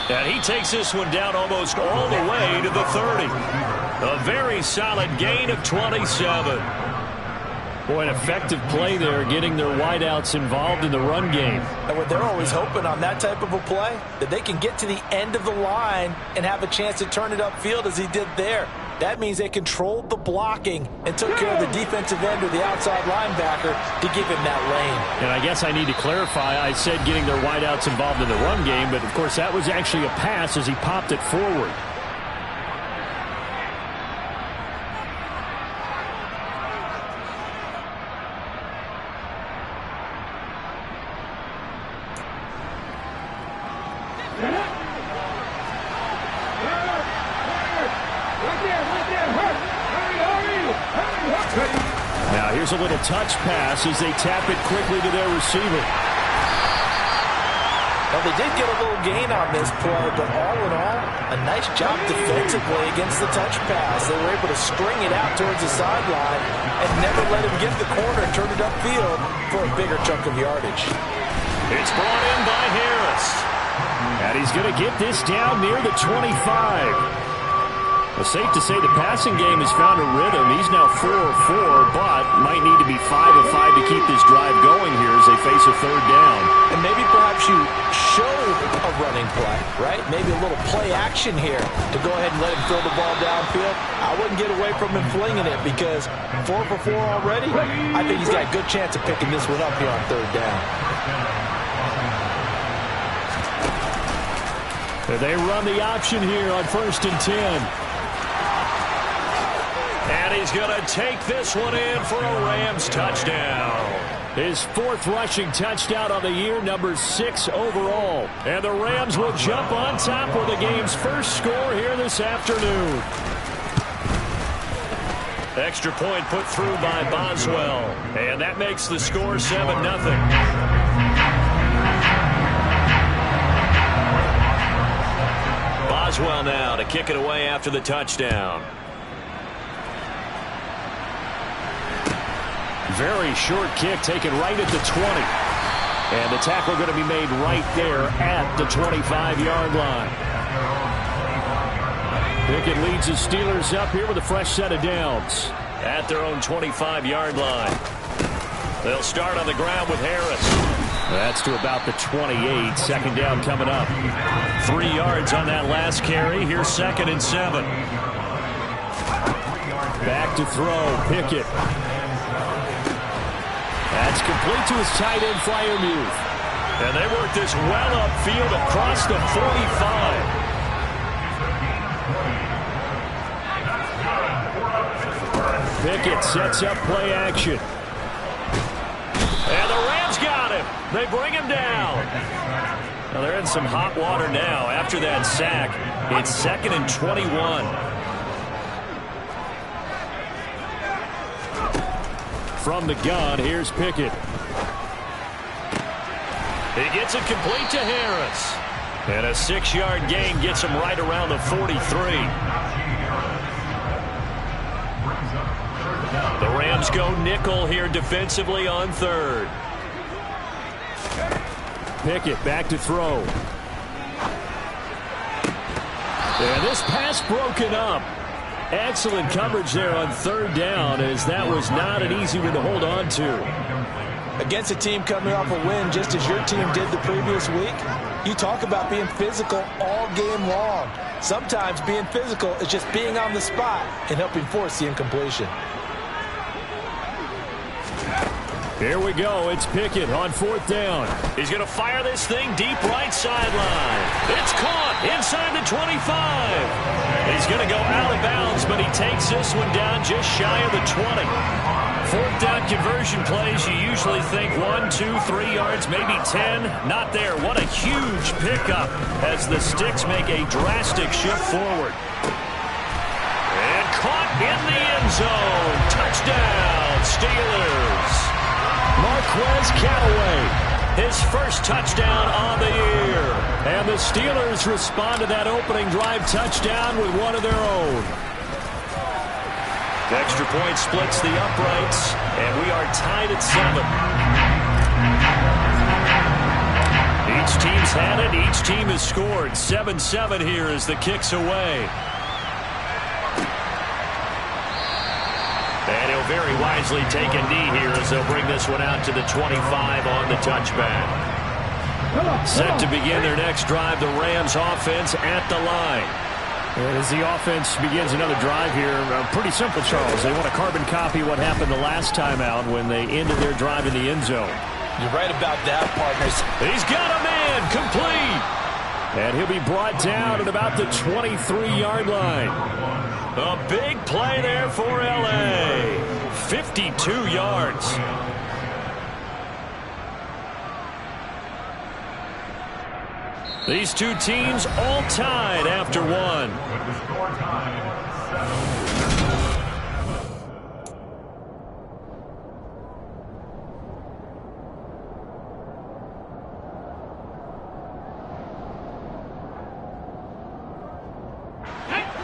And he takes this one down almost all the way to the 30. A very solid gain of 27. Boy, an effective play there, getting their wideouts involved in the run game. And what they're always hoping on that type of a play, that they can get to the end of the line and have a chance to turn it upfield as he did there. That means they controlled the blocking and took care of the defensive end or the outside linebacker to give him that lane. And I guess I need to clarify, I said getting their wideouts involved in the run game, but of course that was actually a pass as he popped it forward. Now here's a little touch pass as they tap it quickly to their receiver. Well, they did get a little gain on this play, but all in all, a nice job defensively against the touch pass. They were able to string it out towards the sideline and never let him get the corner and turn it upfield for a bigger chunk of yardage. It's brought in by Harris. And he's going to get this down near the 25. Well, safe to say the passing game has found a rhythm. He's now 4 of 4, but might need to be 5 of 5 to keep this drive going here as they face a 3rd down. And maybe perhaps you show a running play, right? Maybe a little play action here to go ahead and let him throw the ball downfield. I wouldn't get away from him flinging it because 4 for 4 already, I think he's got a good chance of picking this one up here on 3rd down. They run the option here on 1st and 10. And he's going to take this one in for a Rams touchdown. His 4th rushing touchdown on the year, number 6 overall. And the Rams will jump on top with the game's first score here this afternoon. Extra point put through by Boswell. And that makes the score 7-0. Boswell now to kick it away after the touchdown. Very short kick taken right at the 20. And the tackle going to be made right there at the 25-yard line. Pickett leads the Steelers up here with a fresh set of downs at their own 25-yard line. They'll start on the ground with Harris. That's to about the 28. Second down coming up. 3 yards on that last carry. Here's 2nd and 7. Back to throw. Pickett. That's complete to his tight end, Freiermuth. And they work this well upfield across the 45. Pickett sets up play action. And the Rams got him. They bring him down. Now they're in some hot water now after that sack. It's 2nd and 21. From the gun, here's Pickett. He gets it complete to Harris. And a 6-yard gain gets him right around the 43. The Rams go nickel here defensively on 3rd. Pickett back to throw. And this pass broken up. Excellent coverage there on 3rd down, as that was not an easy one to hold on to. Against a team coming off a win just as your team did the previous week, you talk about being physical all game long. Sometimes being physical is just being on the spot and helping force the incompletion. Here we go. It's Pickett on 4th down. He's going to fire this thing deep right sideline. It's caught inside the 25. He's going to go out of bounds, but he takes this one down just shy of the 20. 4th down conversion plays, you usually think 1, 2, 3 yards, maybe 10. Not there. What a huge pickup as the Sticks make a drastic shift forward. And caught in the end zone. Touchdown, Steelers. Marquez Callaway, his first touchdown on the year. And the Steelers respond to that opening drive touchdown with one of their own. The extra point splits the uprights, and we are tied at 7. Each team's had it. Each team has scored. 7-7 here as the kick's away. And he'll very wisely take a knee here as they'll bring this one out to the 25 on the touchback. Set to begin their next drive, the Rams offense at the line. And as the offense begins another drive here, pretty simple, Charles. They want to carbon copy what happened the last time out when they ended their drive in the end zone. You're right about that, partners. He's got a man, complete. And he'll be brought down at about the 23-yard line. A big play there for L.A. 52 yards. These two teams all tied after one. With the score tied 7.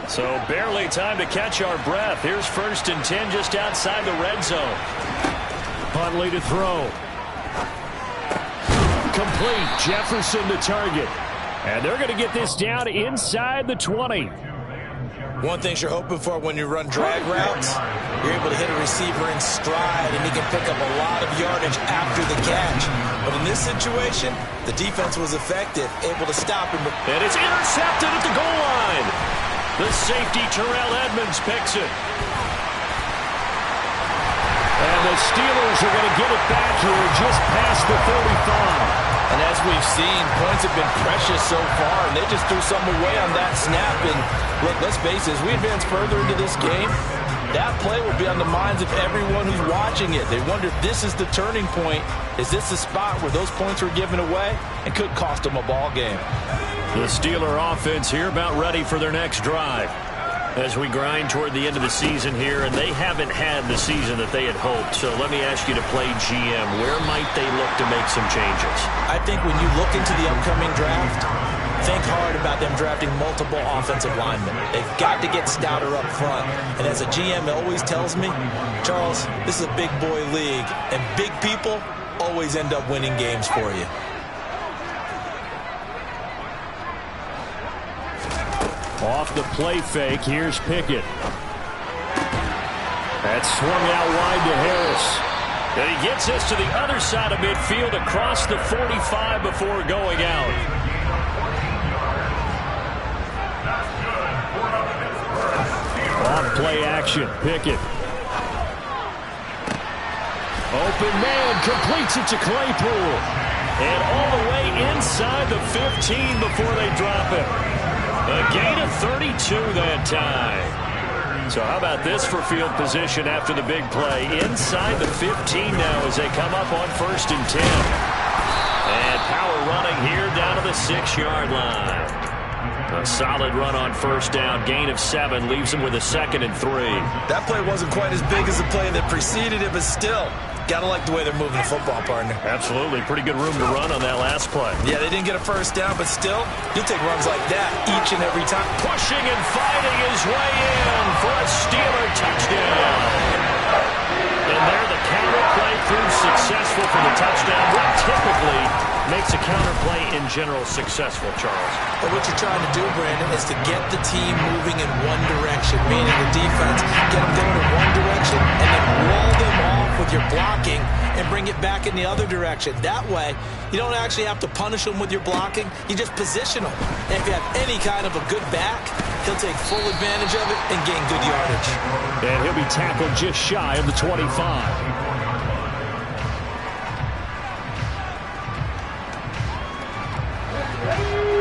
So barely time to catch our breath. Here's 1st and 10 just outside the red zone. Huntley to throw. Complete. Jefferson to target. And they're going to get this down inside the 20. One thing you're hoping for when you run drag routes, you're able to hit a receiver in stride, and he can pick up a lot of yardage after the catch. But in this situation, the defense was effective, able to stop him. And it's intercepted at the goal line. The safety, Terrell Edmonds, picks it. And the Steelers are going to get it back here just past the 35. And as we've seen, points have been precious so far, and they just threw some away on that snap. And look, let's face it, as we advance further into this game, that play will be on the minds of everyone who's watching it. They wonder if this is the turning point. Is this the spot where those points were given away and could cost them a ball game? The Steeler offense here about ready for their next drive. As we grind toward the end of the season here, and they haven't had the season that they had hoped. So let me ask you to play GM. Where might they look to make some changes? I think when you look into the upcoming draft, think hard about them drafting multiple offensive linemen. They've got to get stouter up front. And as a GM always tells me, Charles, this is a big boy league, and big people always end up winning games for you. Off the play fake, here's Pickett. That's swung out wide to Harris. And he gets this to the other side of midfield across the 45 before going out. Off play action, Pickett. Open man, completes it to Claypool. And all the way inside the 15 before they drop it. A gain of 32 that time. So how about this for field position after the big play? Inside the 15 now as they come up on 1st and 10. And power running here down to the 6-yard line. A solid run on 1st down. Gain of 7 leaves them with a 2nd and 3. That play wasn't quite as big as the play that preceded it, but still, gotta like the way they're moving the football, partner. Absolutely. Pretty good room to run on that last play. Yeah, they didn't get a 1st down, but still, you'll take runs like that each and every time. Pushing and fighting his way in for a Steeler touchdown. And there the counter play proves successful for the touchdown. What typically makes a counter play in general successful, Charles? But what you're trying to do, Brandon, is to get the team moving in one direction, meaning the defense, get them going in one direction, and then roll them off with your blocking and bring it back in the other direction. That way, you don't actually have to punish them with your blocking. You just position them. And if you have any kind of a good back, he'll take full advantage of it and gain good yardage. And he'll be tackled just shy of the 25.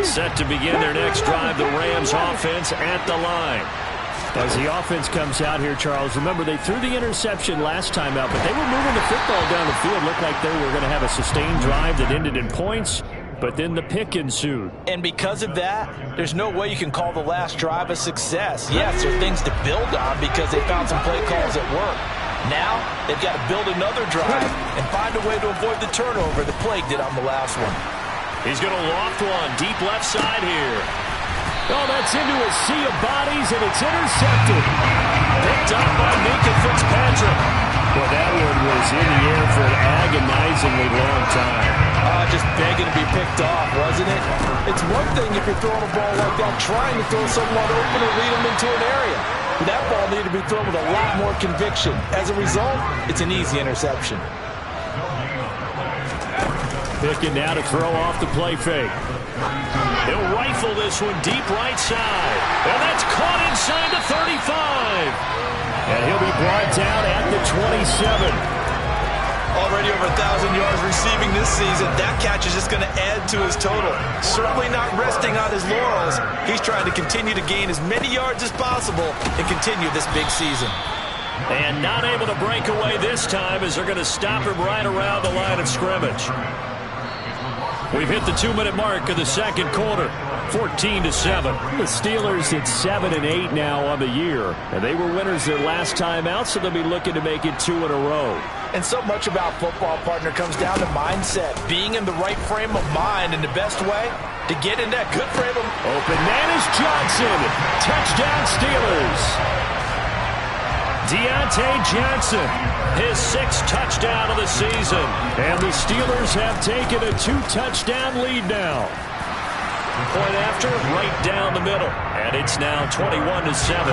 Set to begin their next drive, the Rams offense at the line. As the offense comes out here, Charles, remember they threw the interception last time out, but they were moving the football down the field. Looked like they were going to have a sustained drive that ended in points, but then the pick ensued. And because of that, there's no way you can call the last drive a success. Yes, there are things to build on because they found some play calls that work. Now, they've got to build another drive and find a way to avoid the turnover the Plague did on the last one. He's going to loft one deep left side here. Oh, that's into a sea of bodies, and it's intercepted. Picked up by Minka Fitzpatrick. Well, that one was in the air for an agonizingly long time. Just begging to be picked off, wasn't it? It's one thing if you're throwing a ball like that, trying to throw someone open or lead them into an area. But that ball needed to be thrown with a lot more conviction. As a result, it's an easy interception. Picking now to throw off the play fake. He'll rifle this one deep right side. And that's caught inside the 35. And he'll be brought down at the 27. Already over 1,000 yards receiving this season. That catch is just going to add to his total. Certainly not resting on his laurels. He's trying to continue to gain as many yards as possible and continue this big season. And not able to break away this time as they're going to stop him right around the line of scrimmage. We've hit the 2-minute mark of the second quarter, 14-7. The Steelers at 7-8 now on the year, and they were winners their last time out, so they'll be looking to make it 2 in a row. And so much about football, partner, comes down to mindset, being in the right frame of mind, and the best way to get in that good frame of mind. Open man is Johnson. Touchdown Steelers. Deontay Johnson, his 6th touchdown of the season. And the Steelers have taken a 2-touchdown lead now. Point after, right down the middle. And it's now 21-7.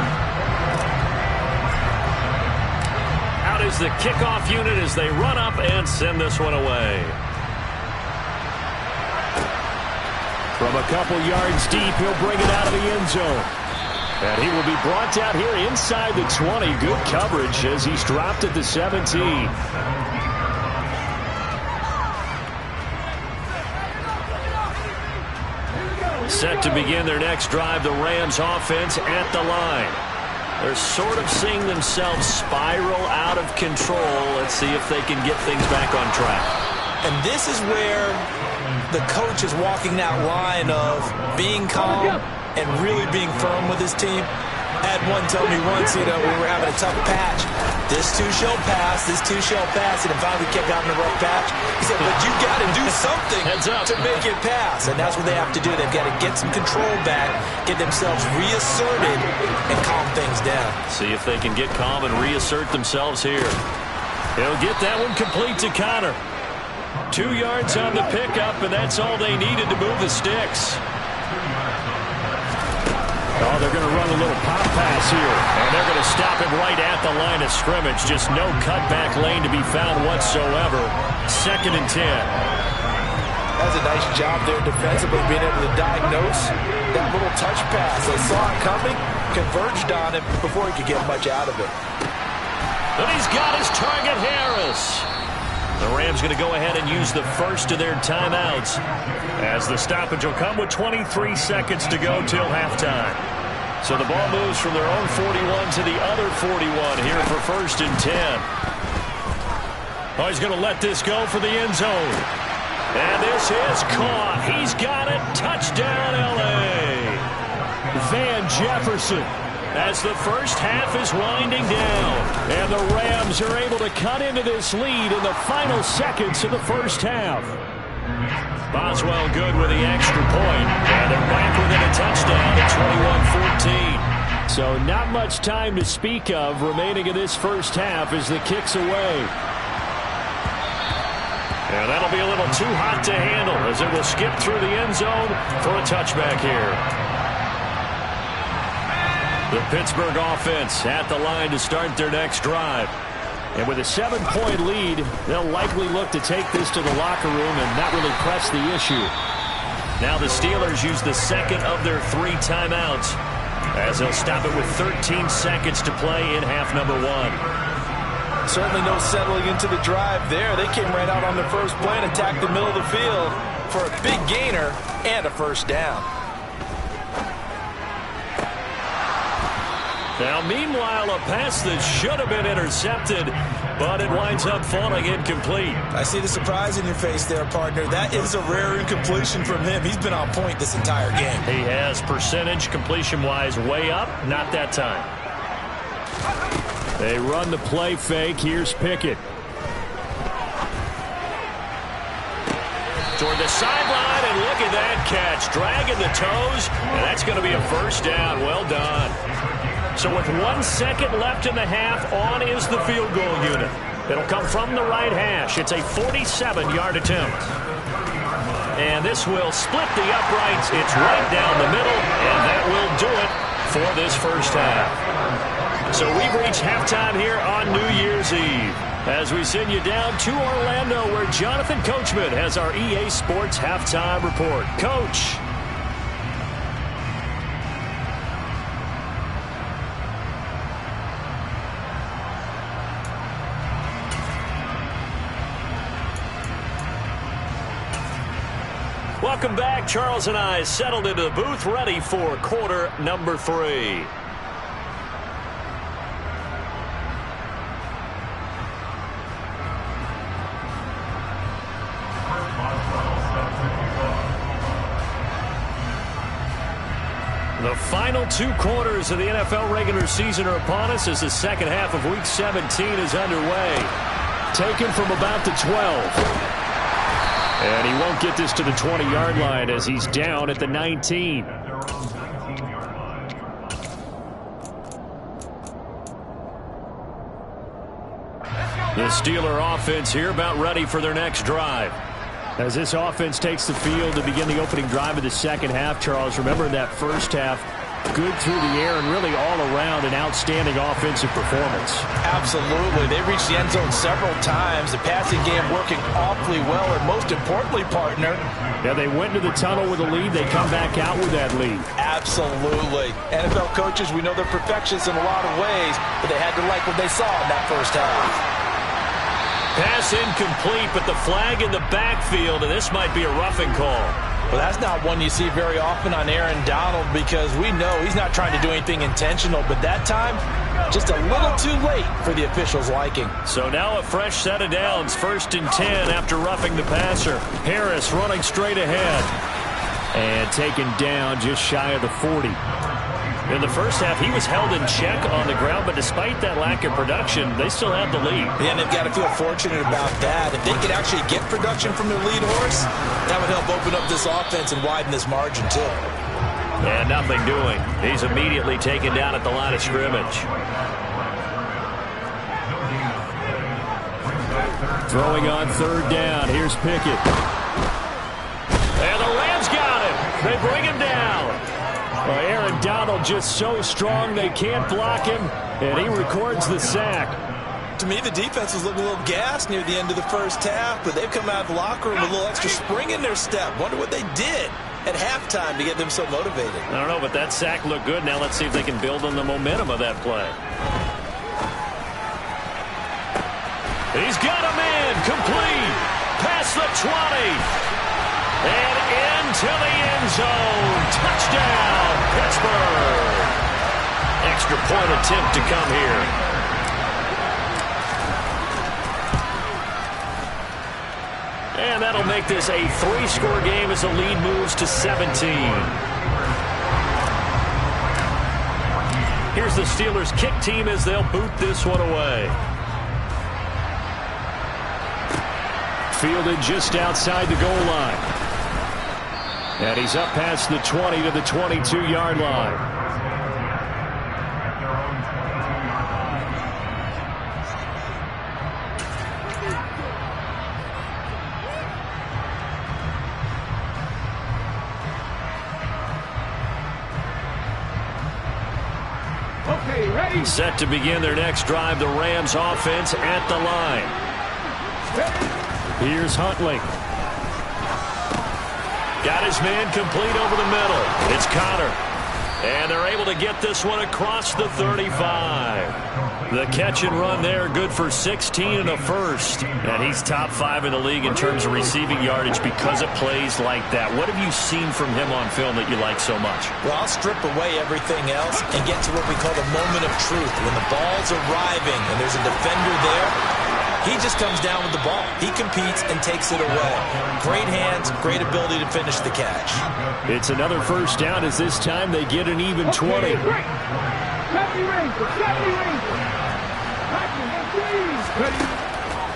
Out is the kickoff unit as they run up and send this one away. From a couple yards deep, he'll bring it out of the end zone. And he will be brought down here inside the 20. Good coverage as he's dropped at the 17. Set to begin their next drive, the Rams offense at the line. They're sort of seeing themselves spiral out of control. Let's see if they can get things back on track. And this is where the coach is walking that line of being calm and really being firm with his team. I had one tell me once, we were having a tough patch. This too shall pass, this too shall pass. And then finally kept having a rough patch. He said, but you got to do something to make it pass. And that's what they have to do. They've got to get some control back, get themselves reasserted, and calm things down. See if they can get calm and reassert themselves here. He'll get that one complete to Connor. 2 yards on the pickup, and that's all they needed to move the sticks. Oh, they're going to run a little pop pass here, and they're going to stop him right at the line of scrimmage. Just no cutback lane to be found whatsoever. 2nd and 10. That's a nice job there defensively, being able to diagnose that little touch pass. They saw it coming, converged on him before he could get much out of it. And he's got his target, Harris. The Rams going to go ahead and use the first of their timeouts, as the stoppage will come with 23 seconds to go till halftime. So the ball moves from their own 41 to the other 41 here for 1st and 10. Oh, he's going to let this go for the end zone. And this is caught. He's got it. Touchdown, L.A. Van Jefferson, as the first half is winding down. And the Rams are able to cut into this lead in the final seconds of the first half. Boswell good with the extra point. And they're back within a touchdown at 21-14. So not much time to speak of remaining in this first half as the kick's away. And that'll be a little too hot to handle as it will skip through the end zone for a touchback here. The Pittsburgh offense at the line to start their next drive. And with a 7-point lead, they'll likely look to take this to the locker room and not really press the issue. Now the Steelers use the second of their 3 timeouts, as they'll stop it with 13 seconds to play in half number 1. Certainly no settling into the drive there. They came right out on their first play and attacked the middle of the field for a big gainer and a first down. Now, meanwhile, a pass that should have been intercepted, but it winds up falling incomplete. I see the surprise in your face there, partner. That is a rare incompletion from him. He's been on point this entire game. He has percentage completion-wise way up, not that time. They run the play fake. Here's Pickett. Toward the sideline, and look at that catch. Dragging the toes, and that's going to be a first down. Well done. So with 1 second left in the half, on is the field goal unit. It'll come from the right hash. It's a 47-yard attempt. And this will split the uprights. It's right down the middle, and that will do it for this first half. So we've reached halftime here on New Year's Eve, as we send you down to Orlando, where Jonathan Coachman has our EA Sports halftime report. Coach. Welcome back. Charles and I settled into the booth, ready for quarter number 3. The final 2 quarters of the NFL regular season are upon us as the second half of Week 17 is underway. Taken from about the 12. And he won't get this to the 20-yard line as he's down at the 19. The Steeler offense here about ready for their next drive. As this offense takes the field to begin the opening drive of the second half, Charles, remember that first half, good through the air and really all around an outstanding offensive performance. Absolutely. They reached the end zone several times. The passing game working awfully well, and most importantly, partner. Yeah, they went into the tunnel with a lead. They come back out with that lead. Absolutely. NFL coaches, we know they're perfectionists in a lot of ways, but they had to like what they saw in that first half. Pass incomplete, but the flag in the backfield, and this might be a roughing call. Well, that's not one you see very often on Aaron Donald, because we know he's not trying to do anything intentional, but that time, just a little too late for the officials' liking. So now a fresh set of downs, 1st and 10 after roughing the passer. Harris running straight ahead and taken down just shy of the 40. In the first half, he was held in check on the ground, but despite that lack of production, they still have the lead. Yeah, and they've got to feel fortunate about that. If they could actually get production from their lead horse, that would help open up this offense and widen this margin, too. And nothing doing. He's immediately taken down at the line of scrimmage. Throwing on third down. Here's Pickett. And the Rams got him. They bring him down. Well, Aaron Donald just so strong they can't block him, and he records the sack. To me, the defense was looking a little gassed near the end of the first half, but they've come out of the locker room with a little extra spring in their step. Wonder what they did at halftime to get them so motivated. I don't know, but that sack looked good. Now let's see if they can build on the momentum of that play. He's got a man complete. Past the 20. And into the end zone. Touchdown, Pittsburgh. Extra point attempt to come here. And that'll make this a 3-score game as the lead moves to 17. Here's the Steelers' kick team as they'll boot this one away. Fielded just outside the goal line. And he's up past the 20 to the 22-yard line. Okay, ready? Set to begin their next drive, the Rams offense at the line. Here's Huntley. Got his man complete over the middle. It's Connor. And they're able to get this one across the 35. The catch and run there, good for 16 and a first. And he's top 5 in the league in terms of receiving yardage because of plays like that. What have you seen from him on film that you like so much? Well, I'll strip away everything else and get to what we call the moment of truth. When the ball's arriving and there's a defender there, he just comes down with the ball. He competes and takes it away. Great hands, great ability to finish the catch. It's another first down as this time they get an even 20.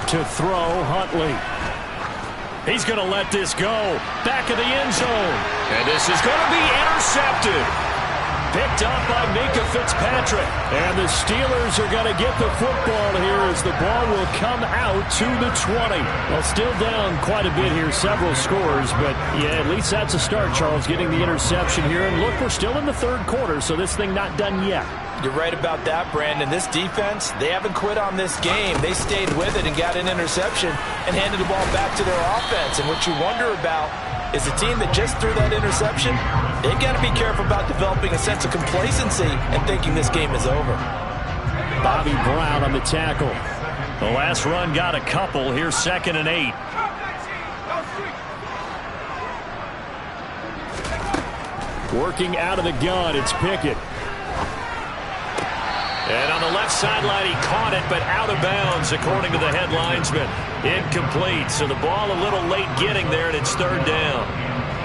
To throw, Huntley. He's going to let this go. Back of the end zone. And this is going to be intercepted. Picked up by Minka Fitzpatrick. And the Steelers are going to get the football here as the ball will come out to the 20. Well, still down quite a bit here, several scores. But, yeah, at least that's a start, Charles, getting the interception here. And, look, we're still in the third quarter, so this thing not done yet. You're right about that, Brandon. This defense, they haven't quit on this game. They stayed with it and got an interception and handed the ball back to their offense. And what you wonder about is the team that just threw that interception, they've got to be careful about developing a sense of complacency and thinking this game is over. Bobby Brown on the tackle. The last run got a couple. Here's 2nd and 8. Working out of the gun, it's Pickett. And on the left sideline, he caught it, but out of bounds, according to the head linesman. Incomplete, so the ball a little late getting there, and it's 3rd down.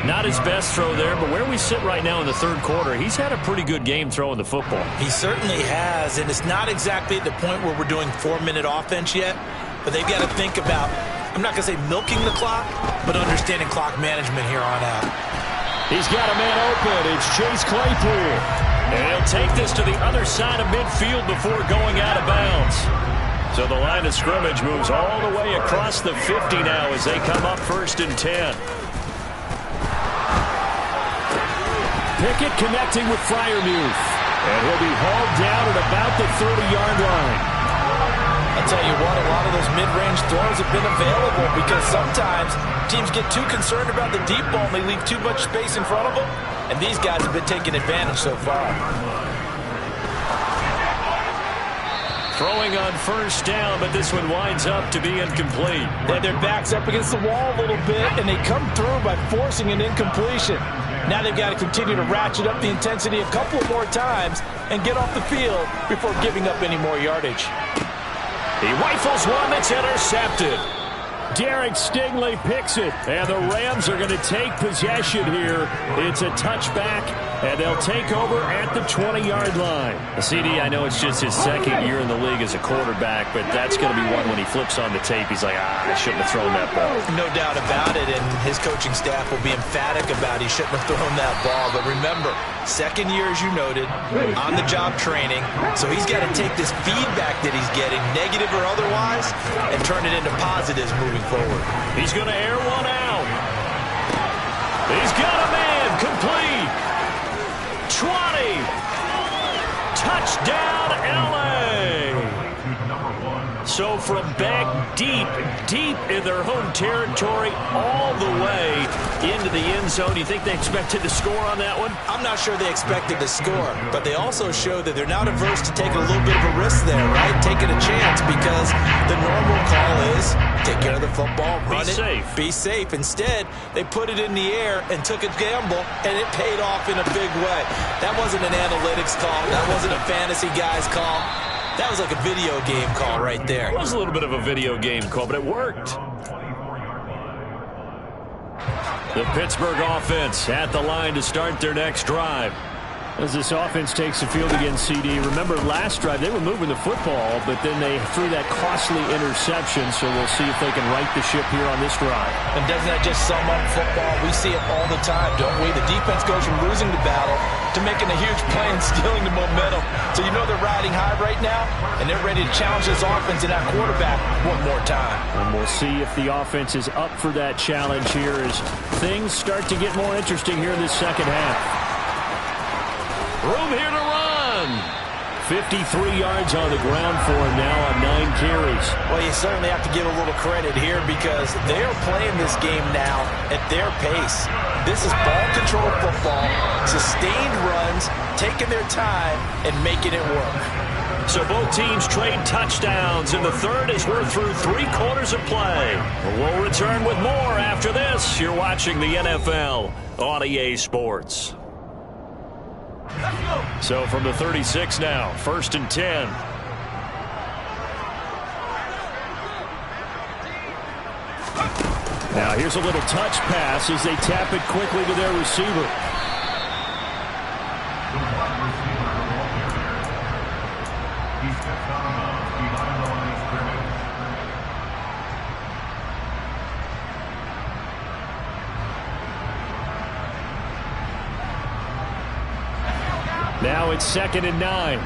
Not his best throw there, but where we sit right now in the third quarter, he's had a pretty good game throwing the football. He certainly has, and it's not exactly at the point where we're doing 4-minute offense yet, but they've got to think about, I'm not going to say milking the clock, but understanding clock management here on out. He's got a man open. It's Chase Claypool. And he'll take this to the other side of midfield before going out of bounds. So the line of scrimmage moves all the way across the 50 now as they come up 1st and 10. Pickett connecting with Freiermuth. And he'll be hauled down at about the 30-yard line. I'll tell you what, a lot of those mid-range throws have been available because sometimes teams get too concerned about the deep ball and they leave too much space in front of them. And these guys have been taking advantage so far. Throwing on 1st down, but this one winds up to be incomplete. They have their backs up against the wall a little bit, and they come through by forcing an incompletion. Now they've got to continue to ratchet up the intensity a couple of more times and get off the field before giving up any more yardage. He rifles one that's intercepted. Derek Stingley picks it, and the Rams are going to take possession here. It's a touchback And they'll take over at the 20-yard line. CD, I know it's just his second year in the league as a quarterback, but that's going to be one when he flips on the tape. He's like, I shouldn't have thrown that ball. No doubt about it, and his coaching staff will be emphatic about he shouldn't have thrown that ball. But remember, second year, as you noted, on-the-job training, so he's got to take this feedback that he's getting, negative or otherwise, and turn it into positives moving forward. He's going to air one out. He's got a man, complete. 20. Touchdown, L.A. So from back deep in their home territory, all the way into the end zone. Do you think they expected to score on that one? I'm not sure they expected to score, but they also show that they're not averse to taking a little bit of a risk there, right? Taking a chance, because the normal call is take care of the football, run it, be safe. Instead, they put it in the air and took a gamble, and it paid off in a big way. That wasn't an analytics call. That wasn't a fantasy guy's call. That was like a video game call right there. It was a little bit of a video game call, but it worked. The Pittsburgh offense at the line to start their next drive. As this offense takes the field against CD. Remember, last drive, they were moving the football, but then they threw that costly interception, so we'll see if they can right the ship here on this drive. And doesn't that just sum up football? We see it all the time, don't we? The defense goes from losing the battle to making a huge play and stealing the momentum. So you know they're riding high right now, and they're ready to challenge this offense and that quarterback one more time. And we'll see if the offense is up for that challenge here as things start to get more interesting here in this second half. Room here to run. 53 yards on the ground for him now on 9 carries. Well, you certainly have to give a little credit here because they're playing this game now at their pace. This is ball control football, sustained runs, taking their time, and making it work. So both teams trade touchdowns, and the third as we're through 3 quarters of play. We'll return with more after this. You're watching the NFL on EA Sports. So from the 36 now, 1st and 10. Now here's a little touch pass as they tap it quickly to their receiver. Now it's 2nd and 9.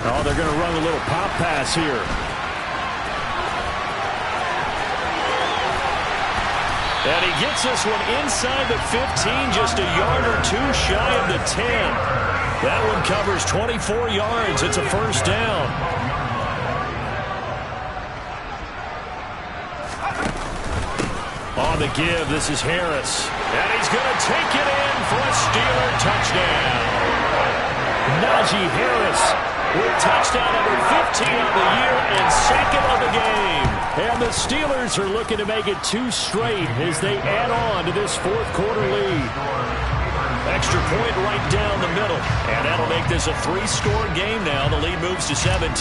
Oh, they're going to run a little pop pass here. And he gets this one inside the 15, just a yard or two shy of the 10. That one covers 24 yards. It's a first down. On the give, this is Harris. And he's going to take it in for a Steeler touchdown. Najee Harris with touchdown number 15 on the year and 2nd of the game. And the Steelers are looking to make it 2 straight as they add on to this 4th quarter lead. Extra point right down the middle. And that'll make this a 3-score game now. The lead moves to 17.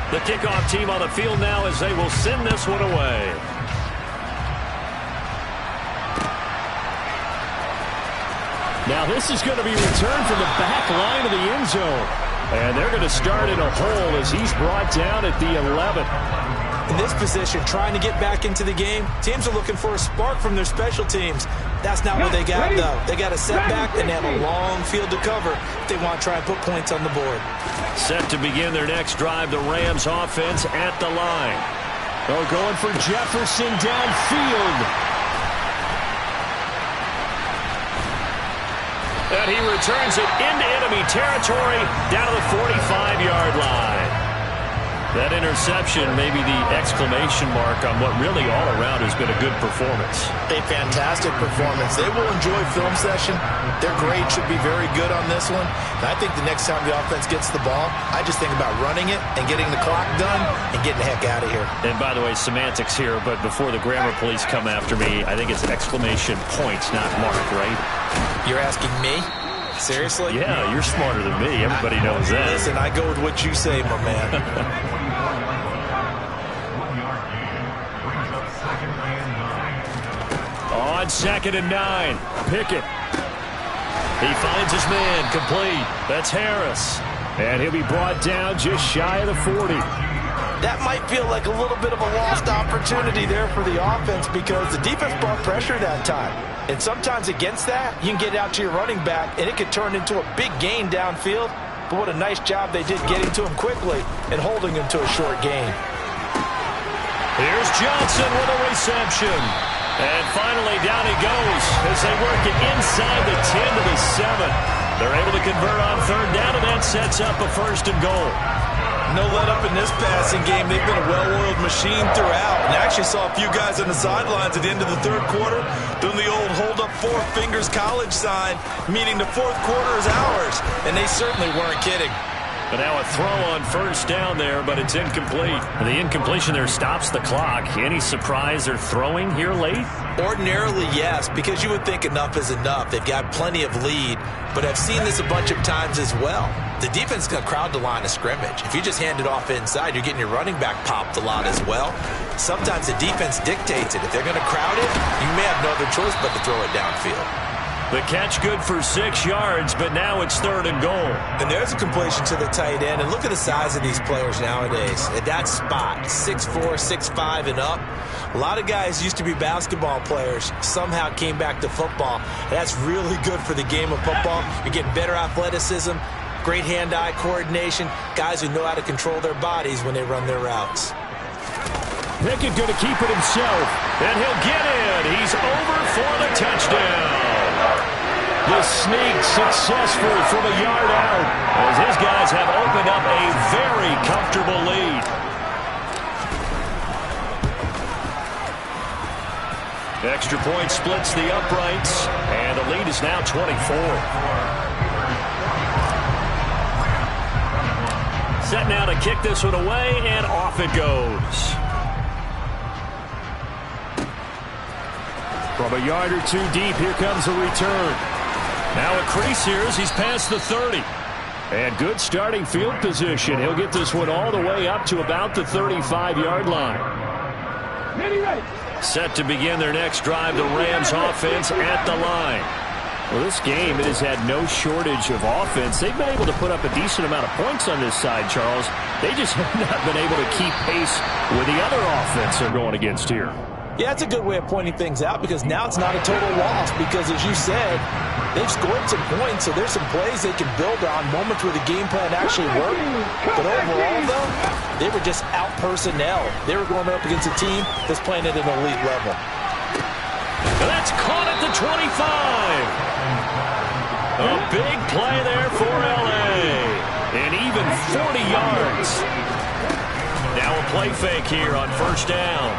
The kickoff team on the field now as they will send this one away. Now this is going to be returned from the back line of the end zone. And they're going to start in a hole as he's brought down at the 11. In this position, trying to get back into the game, teams are looking for a spark from their special teams. That's not what they got, though. They got a setback, and they have a long field to cover if they want to try and put points on the board. Set to begin their next drive, the Rams offense at the line. Oh, going for Jefferson downfield. And he returns it into enemy territory down to the 45-yard line. That interception may be the exclamation mark on what really all around has been a good performance. A fantastic performance. They will enjoy film session. Their grade should be very good on this one. And I think the next time the offense gets the ball, I just think about running it and getting the clock done and getting the heck out of here. And by the way, semantics here, but before the grammar police come after me, I think it's exclamation points, not mark, right? You're asking me? Seriously? Yeah, you're smarter than me. Everybody knows that. Listen, I go with what you say, my man. on 2nd and 9. Pickett. He finds his man, complete. That's Harris. And he'll be brought down just shy of the 40. That might feel like a little bit of a lost opportunity there for the offense because the defense brought pressure that time. And sometimes against that, you can get out to your running back, and it could turn into a big gain downfield. But what a nice job they did getting to him quickly and holding him to a short gain. Here's Johnson with a reception. And finally, down he goes as they work it inside the 10 to the 7. They're able to convert on 3rd down, and that sets up a 1st and goal. No let up in this passing game. They've been a well-oiled machine throughout. And I actually saw a few guys on the sidelines at the end of the 3rd quarter doing the old hold up 4 fingers college sign, meaning the 4th quarter is ours. And they certainly weren't kidding. But now a throw on 1st down there, but it's incomplete. The incompletion there stops the clock. Any surprise they're throwing here late? Ordinarily, yes, because you would think enough is enough. They've got plenty of lead, but I've seen this a bunch of times as well. The defense is going to crowd the line of scrimmage. If you just hand it off inside, you're getting your running back popped a lot as well. Sometimes the defense dictates it. If they're going to crowd it, you may have no other choice but to throw it downfield. The catch good for 6 yards, but now it's 3rd and goal. And there's a completion to the tight end. And look at the size of these players nowadays. At that spot, 6'4", 6'5", and up. A lot of guys used to be basketball players, somehow came back to football. That's really good for the game of football. You're getting better athleticism, great hand-eye coordination, guys who know how to control their bodies when they run their routes. Pickett going to keep it himself, and he'll get in. He's over for the touchdown. The sneak successful from a yard out as his guys have opened up a very comfortable lead. Extra point splits the uprights, and the lead is now 24. Set now to kick this one away, and off it goes. From a yard or 2 deep, here comes a return. Now a crease here as he's past the 30. And good starting field position. He'll get this one all the way up to about the 35-yard line. Set to begin their next drive, the Rams offense at the line. Well, this game, it has had no shortage of offense. They've been able to put up a decent amount of points on this side, Charles. They just have not been able to keep pace with the other offense they're going against here. Yeah, that's a good way of pointing things out because now it's not a total loss because, as you said, they've scored some points, so there's some plays they can build on, moments where the game plan actually worked. But overall, though, they were just out personnel. They were going up against a team that's playing at an elite level. That's caught at the 25. A big play there for L.A. And even 40 yards. Now a play fake here on 1st down.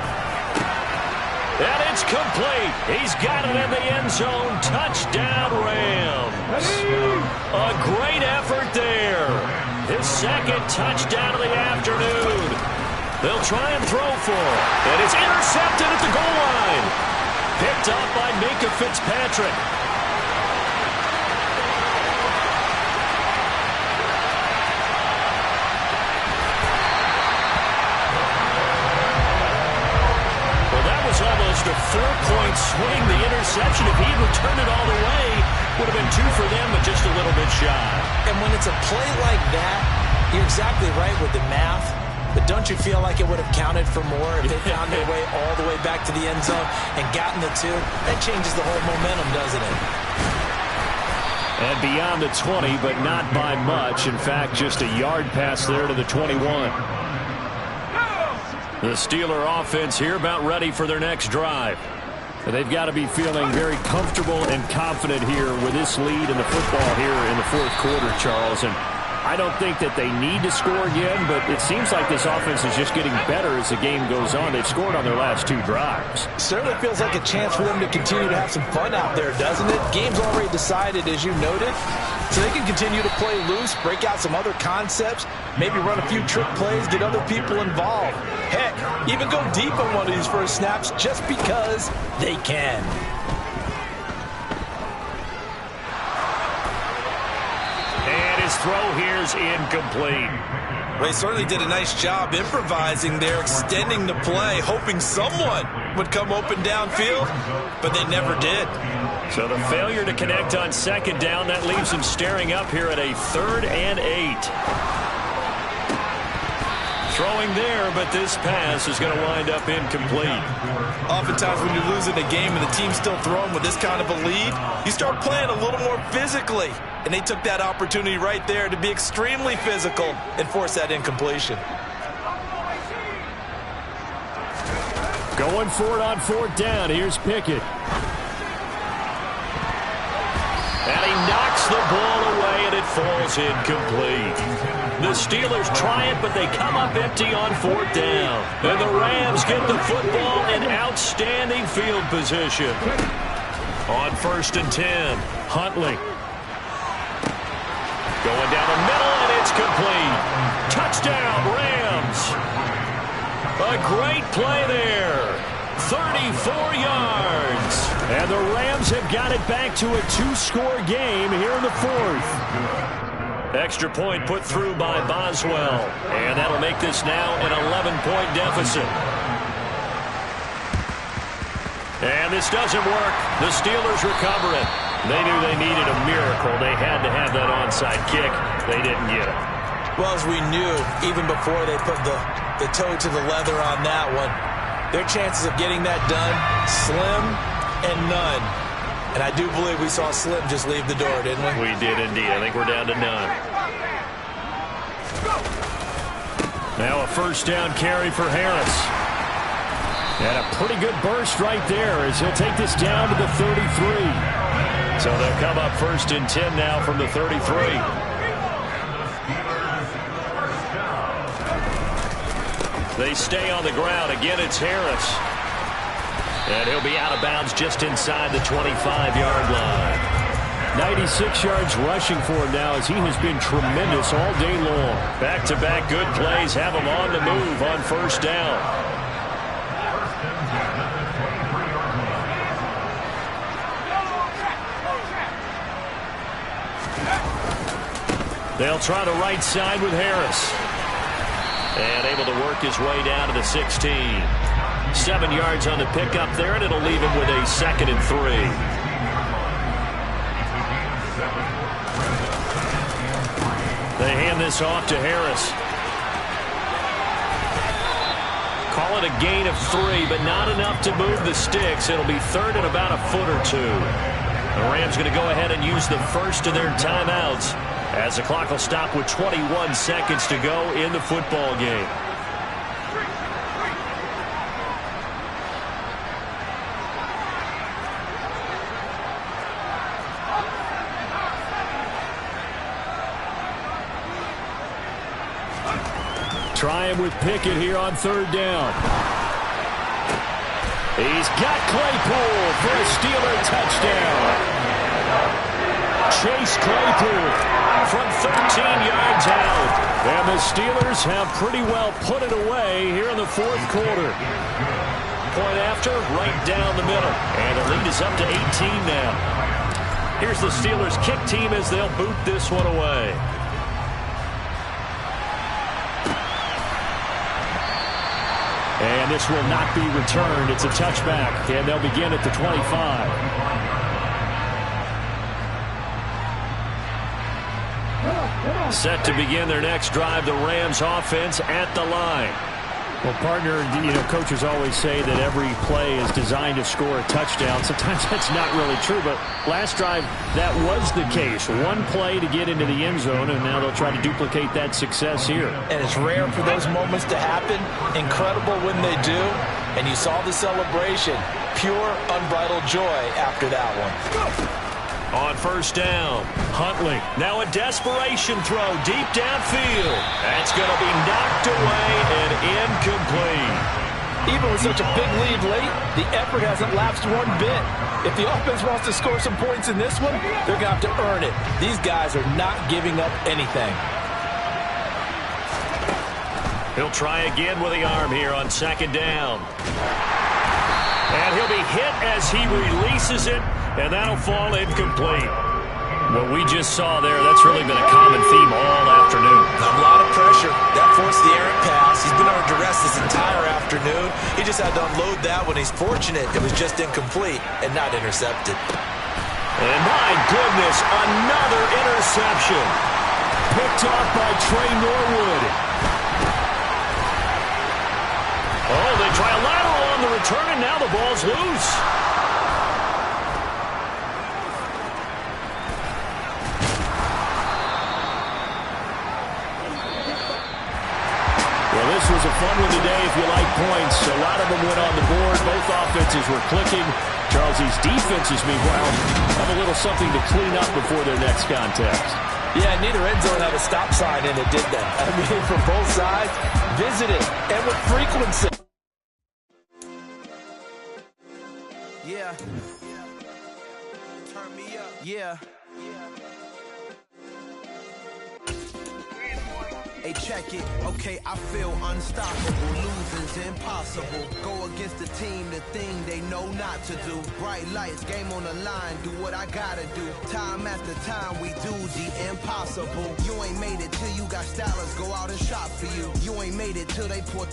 And it's complete. He's got it in the end zone. Touchdown, Rams. A great effort there. His 2nd touchdown of the afternoon. They'll try and throw for it. And it's intercepted at the goal line. Picked up by Minka Fitzpatrick. Almost a 4-point swing. The interception, if he had returned it all the way, would have been 2 for them, but just a little bit shy. And when it's a play like that, you're exactly right with the math. But don't you feel like it would have counted for more if they found their way all the way back to the end zone and gotten the 2? That changes the whole momentum, doesn't it? And beyond the 20, but not by much. In fact, just a yard pass there to the 21. The Steeler offense here about ready for their next drive. They've got to be feeling very comfortable and confident here with this lead in the football here in the 4th quarter, Charles. And I don't think that they need to score again, but it seems like this offense is just getting better as the game goes on. They've scored on their last 2 drives. Certainly feels like a chance for them to continue to have some fun out there, doesn't it? Game's already decided, as you noted, so they can continue to play loose, break out some other concepts, maybe run a few trick plays, get other people involved. Heck, even go deep on one of these first snaps just because they can. And his throw here is incomplete. Well, he certainly did a nice job improvising there, extending the play, hoping someone would come open downfield, but they never did. So the failure to connect on second down, that leaves him staring up here at a 3rd and 8. Throwing there, but this pass is going to wind up incomplete. Oftentimes when you're losing a game and the team's still throwing with this kind of a lead, you start playing a little more physically. And they took that opportunity right there to be extremely physical and force that incompletion. Going for it on 4th down. Here's Pickett. And he knocks the ball away, and it falls incomplete. The Steelers try it, but they come up empty on 4th down. And the Rams get the football in outstanding field position. On 1st and 10, Huntley. Going down the middle, and it's complete. Touchdown, Rams. A great play there. 34 yards. And the Rams have got it back to a 2-score game here in the 4th. Extra point put through by Boswell. And that'll make this now an 11-point deficit. And this doesn't work. The Steelers recover it. They knew they needed a miracle. They had to have that onside kick. They didn't get it. Well, as we knew, even before they put the toe to the leather on that one, their chances of getting that done, slim and none. And I do believe we saw Slim just leave the door, didn't we? We did indeed. I think we're down to none. Now a 1st down carry for Harris. And a pretty good burst right there as he'll take this down to the 33. So they'll come up 1st and 10 now from the 33. They stay on the ground. Again, it's Harris. And he'll be out of bounds just inside the 25-yard line. 96 yards rushing for him now as he has been tremendous all day long. Back-to-back good plays have him on the move on 1st down. They'll try the right side with Harris. And able to work his way down to the 16. 7 yards on the pickup there, and it'll leave him with a 2nd and 3. They hand this off to Harris. Call it a gain of 3, but not enough to move the sticks. It'll be 3rd and about a foot or 2. The Rams going to go ahead and use the first of their timeouts, as the clock will stop with 21 seconds to go in the football game. Trying with Pickett here on 3rd down. He's got Claypool for a Steeler touchdown. Chase Claypool from 13 yards out. And the Steelers have pretty well put it away here in the 4th quarter. Point after, right down the middle. And the lead is up to 18 now. Here's the Steelers kick team as they'll boot this one away. And this will not be returned. It's a touchback, and they'll begin at the 25. Set to begin their next drive, the Rams offense at the line. Well, partner, coaches always say that every play is designed to score a touchdown. Sometimes that's not really true, but last drive, that was the case. One play to get into the end zone, and now they'll try to duplicate that success here. And it's rare for those moments to happen. Incredible when they do. And you saw the celebration. Pure, unbridled joy after that one. On 1st down, Huntley. Now a desperation throw deep downfield. That's going to be knocked away and incomplete. Even with such a big lead late, the effort hasn't lapsed one bit. If the offense wants to score some points in this one, they're going to have to earn it. These guys are not giving up anything. He'll try again with the arm here on 2nd down. And he'll be hit as he releases it, and that'll fall incomplete. What we just saw there, that's really been a common theme all afternoon. A lot of pressure. That forced the errant pass. He's been under duress this entire afternoon. He just had to unload that when he's fortunate. It was just incomplete and not intercepted. And my goodness, another interception. Picked off by Trey Norwood. Oh, they try a lateral on the return, and now the ball's loose. Well, this was a fun one today if you like points. A lot of them went on the board. Both offenses were clicking. Charles, these defenses, meanwhile, have a little something to clean up before their next contest. Yeah, neither end zone had a stop sign in it, did that? I mean, from both sides, visit it, and with frequency. Yeah. Turn me up. Yeah. Hey, check it. Okay, I feel unstoppable. Losing's impossible. Go against the team, the thing they know not to do. Bright lights, game on the line. Do what I gotta do. Time after time, we do the impossible. You ain't made it till you got stylers go out and shop for you. You ain't made it till they put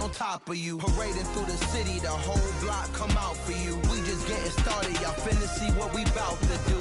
on top of you. Parading through the city, the whole block come out for you. We just getting started, y'all finna see what we bout to do.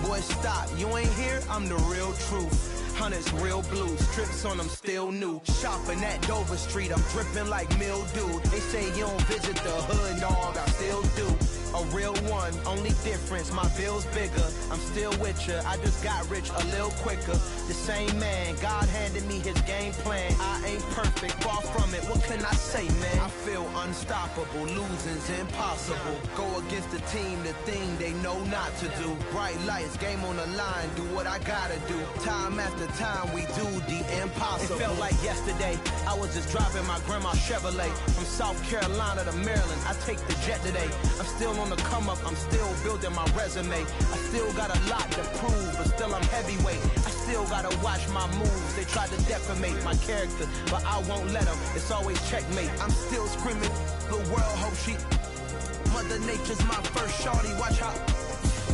Boy, stop, you ain't here, I'm the real truth. Hunters, real blue, strips on them still new. Shopping at Dover Street, I'm dripping like mildew. They say you don't visit the hood, dog, I still do. A real one, only difference, my bill's bigger. I'm still with ya, I just got rich a little quicker. The same man, God handed me his game plan. I ain't perfect, far from it, what can I say, man? I feel unstoppable, losing's impossible. Go against the team, the thing they know not to do. Bright lights, game on the line, do what I gotta do. Time after time, we do the impossible. It felt like yesterday, I was just driving my grandma's Chevrolet. From South Carolina to Maryland, I take the jet today. I'm still on the come up, I'm still building my resume. I still got a lot to prove, but still I'm heavyweight. I still gotta watch my moves. They tried to defamate my character, but I won't let them. It's always checkmate. I'm still screaming, the world hope she. Mother Nature's my first shorty, watch how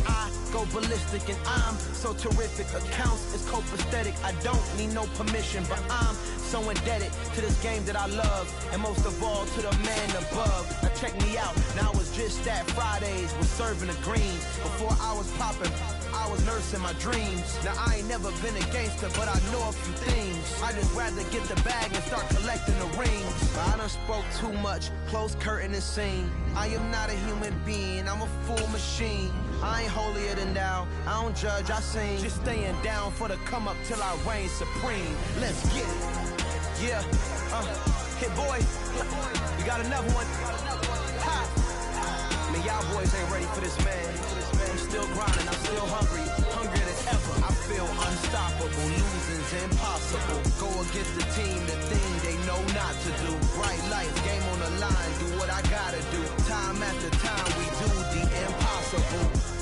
I go ballistic, and I'm so terrific. Accounts is copacetic. I don't need no permission, but I'm so indebted to this game that I love, and most of all to the man above. Now check me out, now it's just that Fridays was serving the greens. Before I was popping, I was nursing my dreams. Now I ain't never been a gangster, but I know a few things. I just rather get the bag and start collecting the rings. I done spoke too much, close curtain and scene. I am not a human being, I'm a full machine. I ain't holier than thou, I don't judge, I sing. Just staying down for the come up till I reign supreme. Let's get it. Yeah, hit boy, we got another one. Ha. Man, y'all boys ain't ready for this, man. I'm still grinding, I'm still hungry, hungrier than ever. I feel unstoppable, losing's impossible. Go against the team, the thing they know not to do. Bright lights, game on the line, do what I gotta do. Time after time, we do the impossible.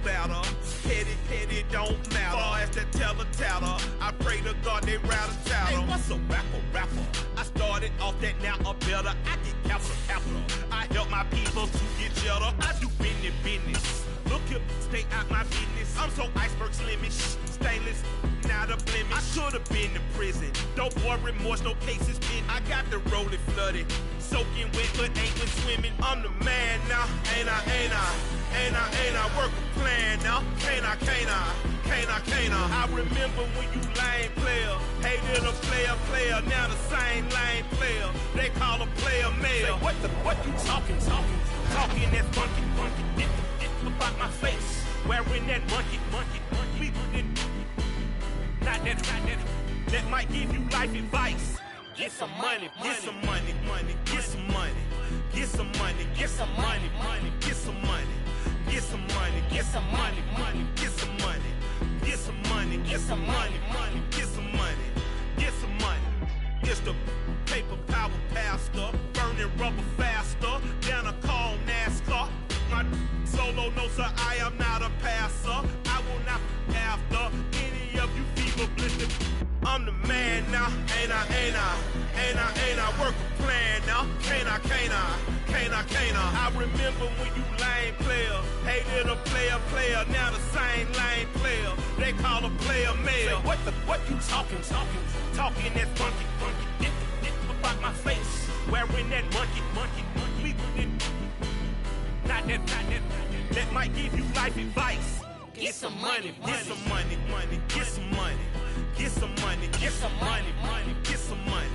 Battle. Petty don't matter. Far as that teller, I pray to God they rattle tattle. Hey, what's a rapper? I started off that, now I'm better. I get capital. I help my people to get cheddar. I do business. Look here, stay out my business. I'm so iceberg slimish, stainless, not a blemish. I should have been to prison. Don't boy remorse, no cases pinned. I got the rolling flooded, soaking wet, but ain't been swimming. I'm the man now, ain't I? Work a plan now, can't I? I remember when you lame player, hated a player, now the same lame player. They call a player male. Say, what you talking that funky, about my face, wearing that monkey. We didn't, not that might give you life advice. Get some money, get some money, get some money, get some money, get some money, get some money, get some money, get some money, get some money. Get some money, get some money, money, get some money, get some money. It's the paper power pastor, burning rubber faster than a call NASCAR. My solo no sir, I am not a passer. I will not after any of you fever blistered. I'm the man now, ain't I, ain't I, ain't I, ain't I, work a plan now, can't I, can't I, can't I, can't I. I remember when you lame player, hated a player, now the same lame player, they call a player male. What you talking that funky, get about my face, wearing that monkey, we didn't, not that, that might give you life advice. Get some money, get some money, money, get some money. Get some money, get some money, money, get some money,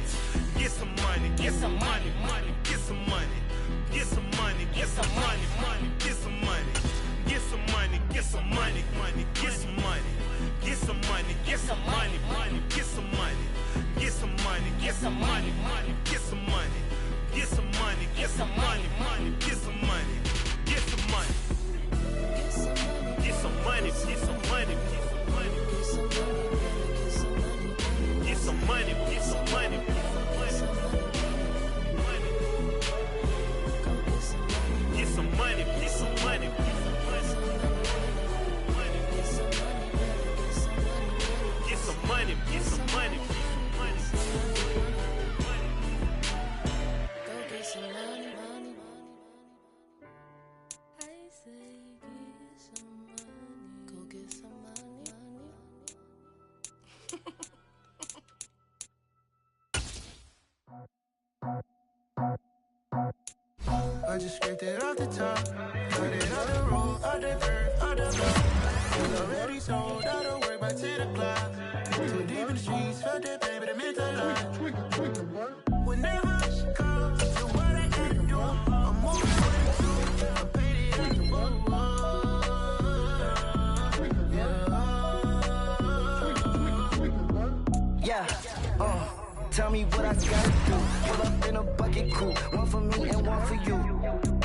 get some money, get some money, money, get some money, get some money, get some money, money, get some money, get some money, get some money, money, get some money, get some money, get some money, money, get some money, get some money, get some money, money, get some money, get some money, get some money, money, get some money, get some money, get some money, get some money, get some money. Get some money, get some money, get some money, get some money, get some money, get some money. Go get some money, money. I say get some money. Go get some money, money. I just scraped it off the top, cut it on the road, on the dirt, on the block. It's already sold, I don't work by 10 o'clock. Too deep in the streets, felt that pain, but it meant a lot. Whenever she calls, so what I gotta do, I'm moving 22, I'm painted at the Tell me what I gotta do. Pull up in a bucket coupe, one for me and one for you.